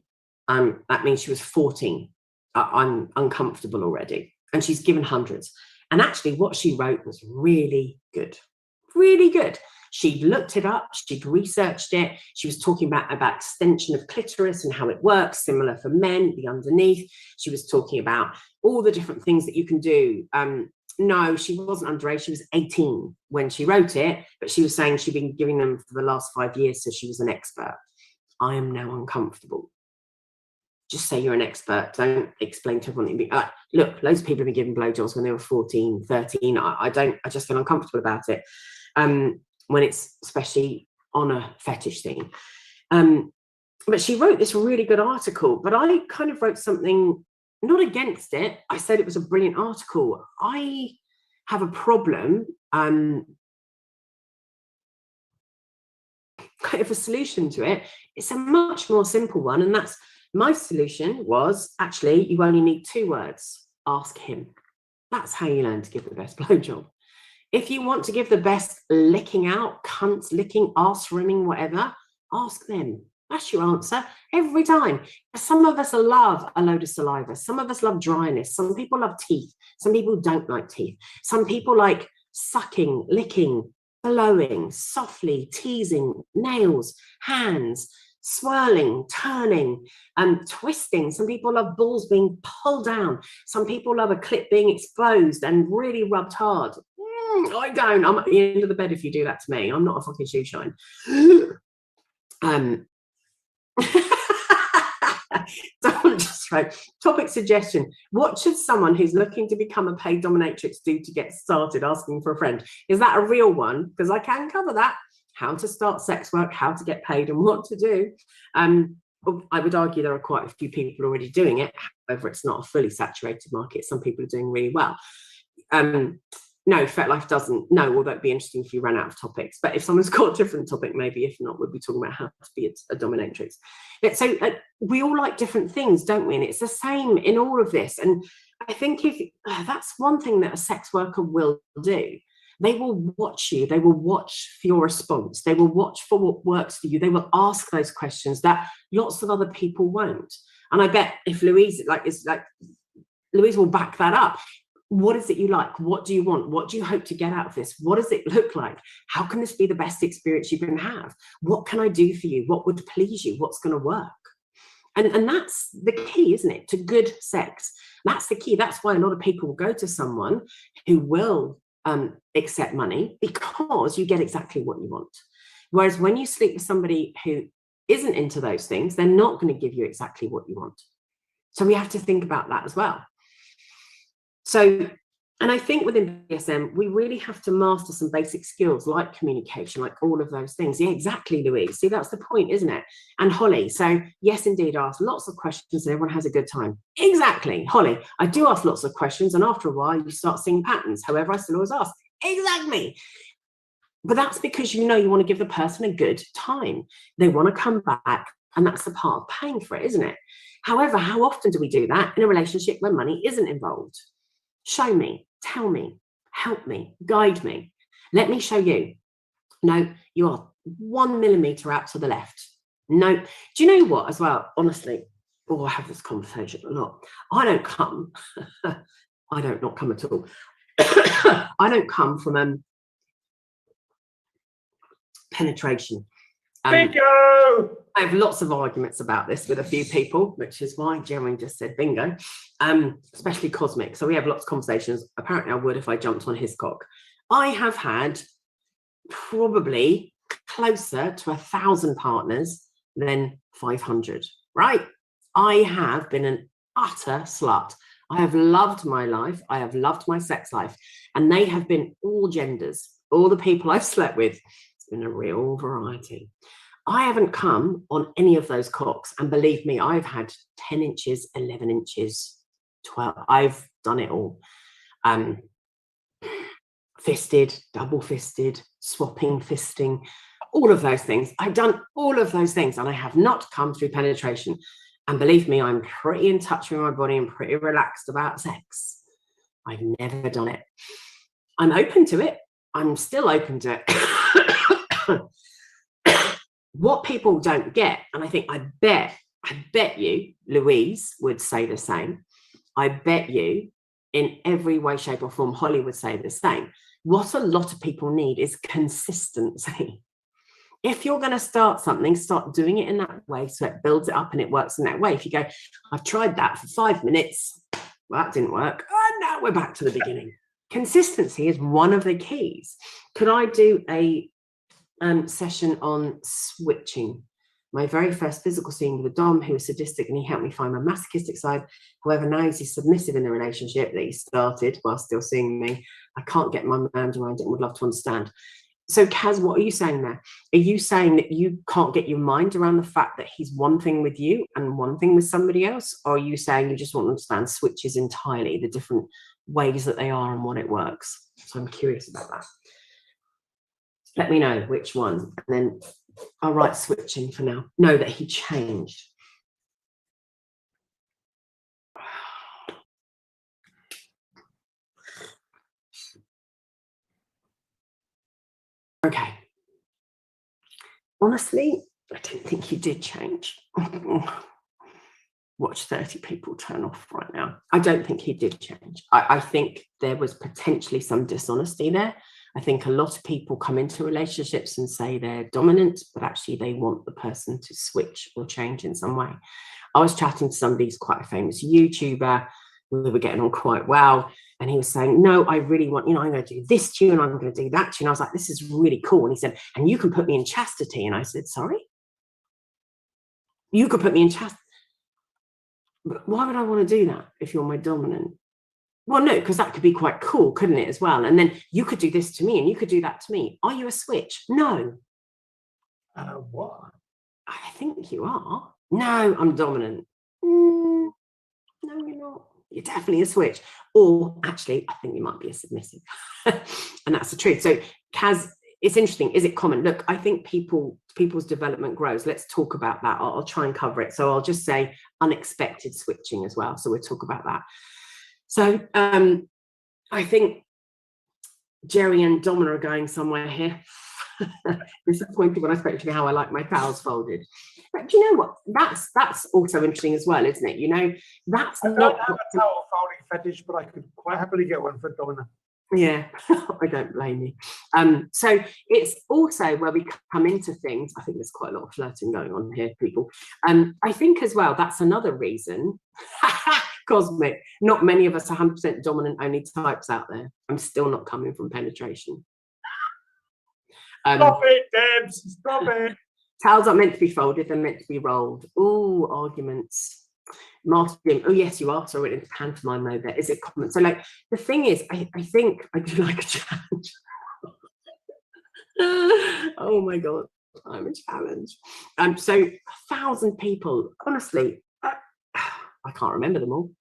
That means she was 14. I'm uncomfortable already. And she's given hundreds. And actually what she wrote was really good. Really good. She'd looked it up, she'd researched it. She was talking about extension of clitoris and how it works, similar for men, the underneath. She was talking about all the different things that you can do. No, she wasn't underage. She was 18 when she wrote it, but she was saying she'd been giving them for the last 5 years, so she was an expert. I am now uncomfortable. Just say you're an expert. Don't explain to everyone. Look, loads of people have been given blowjobs when they were 14, 13. I just feel uncomfortable about it. When it's especially on a fetish thing. But she wrote this really good article, but I kind of wrote something not against it. I said it was a brilliant article. I have a problem, kind of a solution to it. It's a much more simple one. And that's my solution was actually, you only need 2 words. Ask him. That's how you learn to give the best blowjob. If you want to give the best licking out, cunts licking, arse rimming, whatever, ask them. That's your answer every time. Some of us love a load of saliva. Some of us love dryness. Some people love teeth. Some people don't like teeth. Some people like sucking, licking, blowing, softly, teasing, nails, hands, swirling, turning, twisting. Some people love balls being pulled down. Some people love a clip being exposed and really rubbed hard. I don't. I'm at the end of the bed if you do that to me. I'm not a fucking shoe shine. Don't just write. Topic suggestion. What should someone who's looking to become a paid dominatrix do to get started? Asking for a friend. Is that a real one? Because I can cover that. How to start sex work, how to get paid, and what to do. I would argue there are quite a few people already doing it. However, it's not a fully saturated market. Some people are doing really well. No, FetLife doesn't. No, although it'd be interesting if you ran out of topics. But if someone's got a different topic, maybe if not, we'll be talking about how to be a dominatrix. So we all like different things, don't we? And it's the same in all of this. And I think if that's one thing that a sex worker will do. They will watch you. They will watch for your response. They will watch for what works for you. They will ask those questions that lots of other people won't. And I bet if Louise, Louise will back that up. What is it you like? What do you want? What do you hope to get out of this? What does it look like? How can this be the best experience you can have? What can I do for you? What would please you? What's going to work? And that's the key, isn't it? To good sex. That's the key. That's why a lot of people will go to someone who will accept money, because you get exactly what you want. Whereas when you sleep with somebody who isn't into those things, they're not going to give you exactly what you want. So we have to think about that as well. So, and I think within BDSM, we really have to master some basic skills like communication, like all of those things. Yeah, exactly, Louise. See, that's the point, isn't it? And Holly, so yes, indeed, I ask lots of questions and everyone has a good time. Exactly, Holly, I do ask lots of questions and after a while you start seeing patterns. However, I still always ask. Exactly. But that's because you know you want to give the person a good time. They want to come back, and that's the part of paying for it, isn't it? However, how often do we do that in a relationship where money isn't involved? Show me, tell me, help me, guide me. Let me show you. No, you are 1 millimeter out to the left. No. Do you know what as well? Honestly, I have this conversation a lot. I don't come. I don't not come at all. I don't come from penetration. Bingo! I have lots of arguments about this with a few people, which is why Jeremy just said bingo, especially Cosmic. So we have lots of conversations. Apparently I would if I jumped on his cock. I have had probably closer to 1,000 partners than 500, right? I have been an utter slut. I have loved my life. I have loved my sex life. And they have been all genders. All the people I've slept with, it's been a real variety. I haven't come on any of those cocks. And believe me, I've had 10 inches, 11 inches, 12. I've done it all. Fisted, double fisted, swapping, fisting, all of those things. I've done all of those things and I have not come through penetration. And believe me, I'm pretty in touch with my body and pretty relaxed about sex. I've never done it. I'm open to it. I'm still open to it. What people don't get, and I think I bet you, Louise would say the same. I bet you in every way, shape or form, Holly would say the same. What a lot of people need is consistency. If you're going to start something, start doing it in that way so it builds it up and it works in that way. If you go, I've tried that for 5 minutes, well, that didn't work. Oh, now we're back to the beginning. Consistency is one of the keys. Could I do a session on switching? My very first physical scene with a dom who was sadistic, and he helped me find my masochistic side. However, now he's submissive in the relationship that he started while still seeing me. I can't get my mind around it and would love to understand. So Kaz, what are you saying there? Are you saying that you can't get your mind around the fact that he's one thing with you and one thing with somebody else? Or are you saying you just want to understand switches entirely, the different ways that they are and what it works? So I'm curious about that. Let me know which one, and then I'll write switching for now. Know that he changed. Okay. Honestly, I don't think he did change. Watch 30 people turn off right now. I don't think he did change. I think there was potentially some dishonesty there. I think a lot of people come into relationships and say they're dominant, but actually they want the person to switch or change in some way. I was chatting to somebody who's quite a famous YouTuber. We were getting on quite well. And he was saying, no, I really want, I'm going to do this to you and I'm going to do that to you. And I was like, this is really cool. And he said, and you can put me in chastity. And I said, sorry? You could put me in chastity. But why would I want to do that if you're my dominant? Well, no, because that could be quite cool, couldn't it, as well? And then you could do this to me and you could do that to me. Are you a switch? No. What? I think you are. No, I'm dominant. No, you're not. You're definitely a switch. Or actually, I think you might be a submissive. And that's the truth. So, Kaz, it's interesting. Is it common? Look, I think people's development grows. Let's talk about that. I'll try and cover it. So I'll just say unexpected switching as well. So we'll talk about that. So I think Jerry and Domina are going somewhere here. Disappointed when I spoke to you how I like my towels folded. But do you know what? That's also interesting as well, isn't it? That's I don't have a towel folding fetish, but I could quite happily get one for Domina. Yeah, I don't blame you. So it's also where we come into things. I think there's quite a lot of flirting going on here, people. I think as well, that's another reason. Cosmic. Not many of us are 100% dominant only types out there. I'm still not coming from penetration. Stop it, Debs. Stop it. Towels aren't meant to be folded, they're meant to be rolled. Oh, arguments. Master Jim. Oh, yes, you are. So I went into pantomime mode there. Is it common? So, like, the thing is, I think I do like a challenge. Oh, my God. I'm a challenge. So 1,000 people, honestly, I can't remember them all.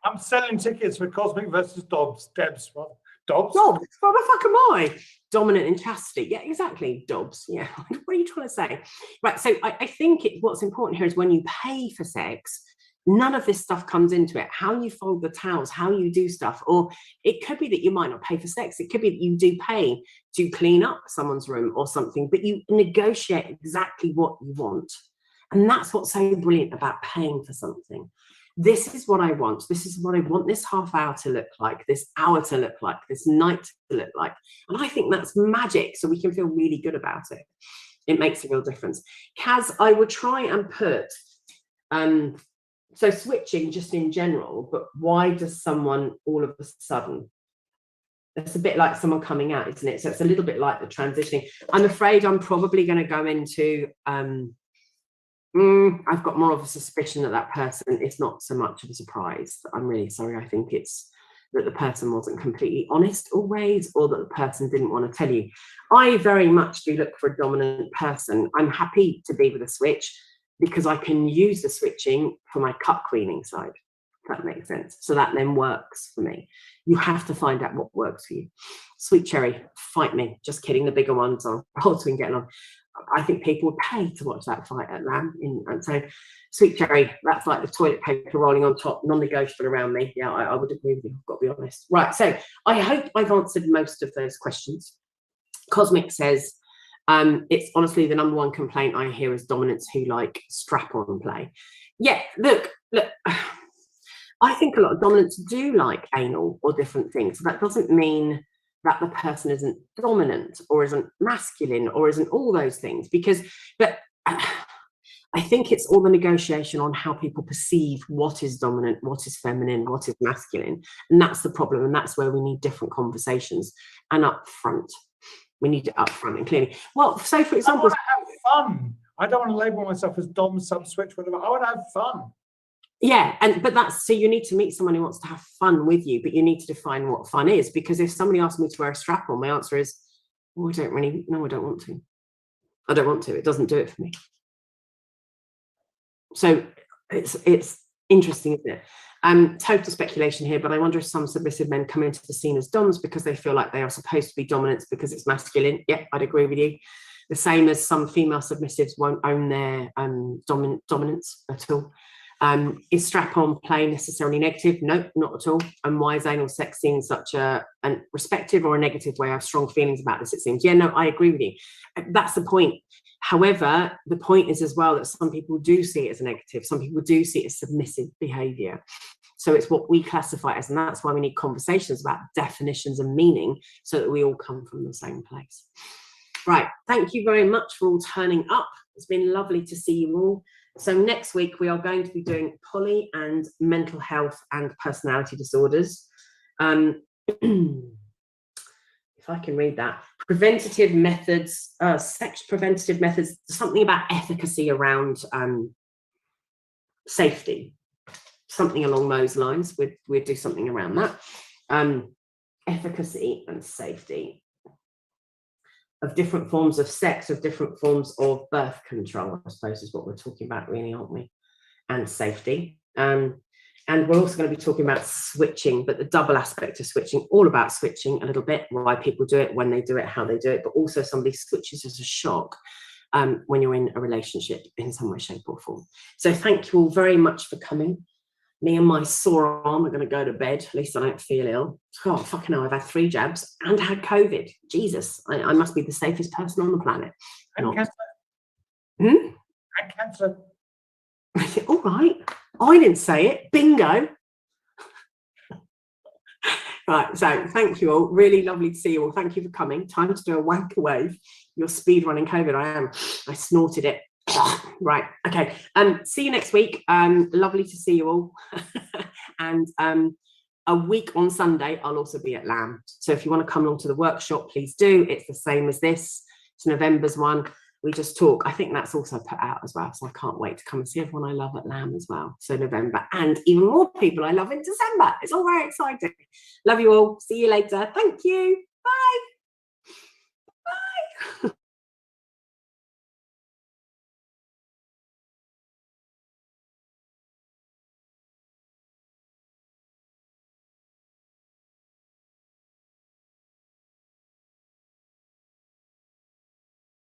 I'm selling tickets for Cosmic versus Dobbs. Debs. What? Dobbs? Dobbs? What the fuck am I? Dominant in chastity. Yeah, exactly. Dobbs. Yeah. What are you trying to say? Right. So I think what's important here is when you pay for sex, none of this stuff comes into it. How you fold the towels, how you do stuff. Or it could be that you might not pay for sex. It could be that you do pay to clean up someone's room or something, but you negotiate exactly what you want. And that's what's so brilliant about paying for something. This is what I want. This is what I want this half hour to look like, this hour to look like, this night to look like. And I think that's magic. So we can feel really good about it. It makes a real difference. Kaz, I would try and put, so switching just in general, but why does someone all of a sudden? It's a bit like someone coming out, isn't it? So it's a little bit like the transitioning. I'm afraid I'm probably going to go into, I've got more of a suspicion that person is not so much of a surprise. I'm really sorry. I think it's that the person wasn't completely honest always, or that the person didn't want to tell you. I very much do look for a dominant person. I'm happy to be with a switch because I can use the switching for my cup cleaning side, if that makes sense. So that then works for me. You have to find out what works for you. Sweet Cherry, fight me. Just kidding. The bigger ones are between getting on. I think people would pay to watch that fight at Lamb. And so, Sweet Cherry, that's like the toilet paper rolling on top, non-negotiable around me. Yeah, I would agree with you. I've got to be honest. Right, so I hope I've answered most of those questions. Cosmic says, it's honestly the number one complaint I hear is dominants who like strap-on play. Yeah, look. I think a lot of dominants do like anal or different things. So that doesn't mean that the person isn't dominant or isn't masculine or isn't all those things, but I think it's all the negotiation on how people perceive what is dominant, what is feminine, what is masculine. And that's the problem. And that's where we need different conversations and upfront. We need it upfront and clearly. Well, so for example, I want to have fun. I don't want to label myself as dom, sub, switch, whatever. I want to have fun. Yeah, but that's so you need to meet someone who wants to have fun with you, but you need to define what fun is. Because if somebody asks me to wear a strap on, my answer is, well, I don't want to. I don't want to. It doesn't do it for me. So it's interesting, isn't it? Total speculation here, but I wonder if some submissive men come into the scene as doms because they feel like they are supposed to be dominants because it's masculine. Yeah, I'd agree with you. The same as some female submissives won't own their dominance at all. Is strap-on play necessarily negative? No, not at all. And why is anal sex seen such a respective or a negative way? I have strong feelings about this, it seems. Yeah, no, I agree with you. That's the point. However, the point is as well that some people do see it as a negative. Some people do see it as submissive behaviour. So it's what we classify as, and that's why we need conversations about definitions and meaning so that we all come from the same place. Right, thank you very much for all turning up. It's been lovely to see you all. So next week we are going to be doing poly and mental health and personality disorders. If I can read that, preventative methods, sex preventative methods, something about efficacy around safety, something along those lines. We'd do something around that. Efficacy and safety of different forms of sex, of different forms of birth control, I suppose is what we're talking about really, aren't we? And safety. And we're also going to be talking about switching, but the double aspect of switching, all about switching a little bit, why people do it, when they do it, how they do it, but also somebody switches as a shock when you're in a relationship in some way, shape or form. So thank you all very much for coming. Me and my sore arm are going to go to bed. At least I don't feel ill. Oh, fucking hell, I've had 3 jabs and had COVID. Jesus, I must be the safest person on the planet. And cancer. And cancer. All right. I didn't say it. Bingo. Right. So thank you all. Really lovely to see you all. Thank you for coming. Time to do a wank wave. You're speed running COVID. I am. I snorted it. Right. Okay. See you next week. Lovely to see you all. And a week on Sunday, I'll also be at Lamb. So if you want to come along to the workshop, please do. It's the same as this. It's November's one. We just talk. I think that's also put out as well. So I can't wait to come and see everyone I love at Lamb as well. So November, and even more people I love in December. It's all very exciting. Love you all. See you later. Thank you. Bye. Bye.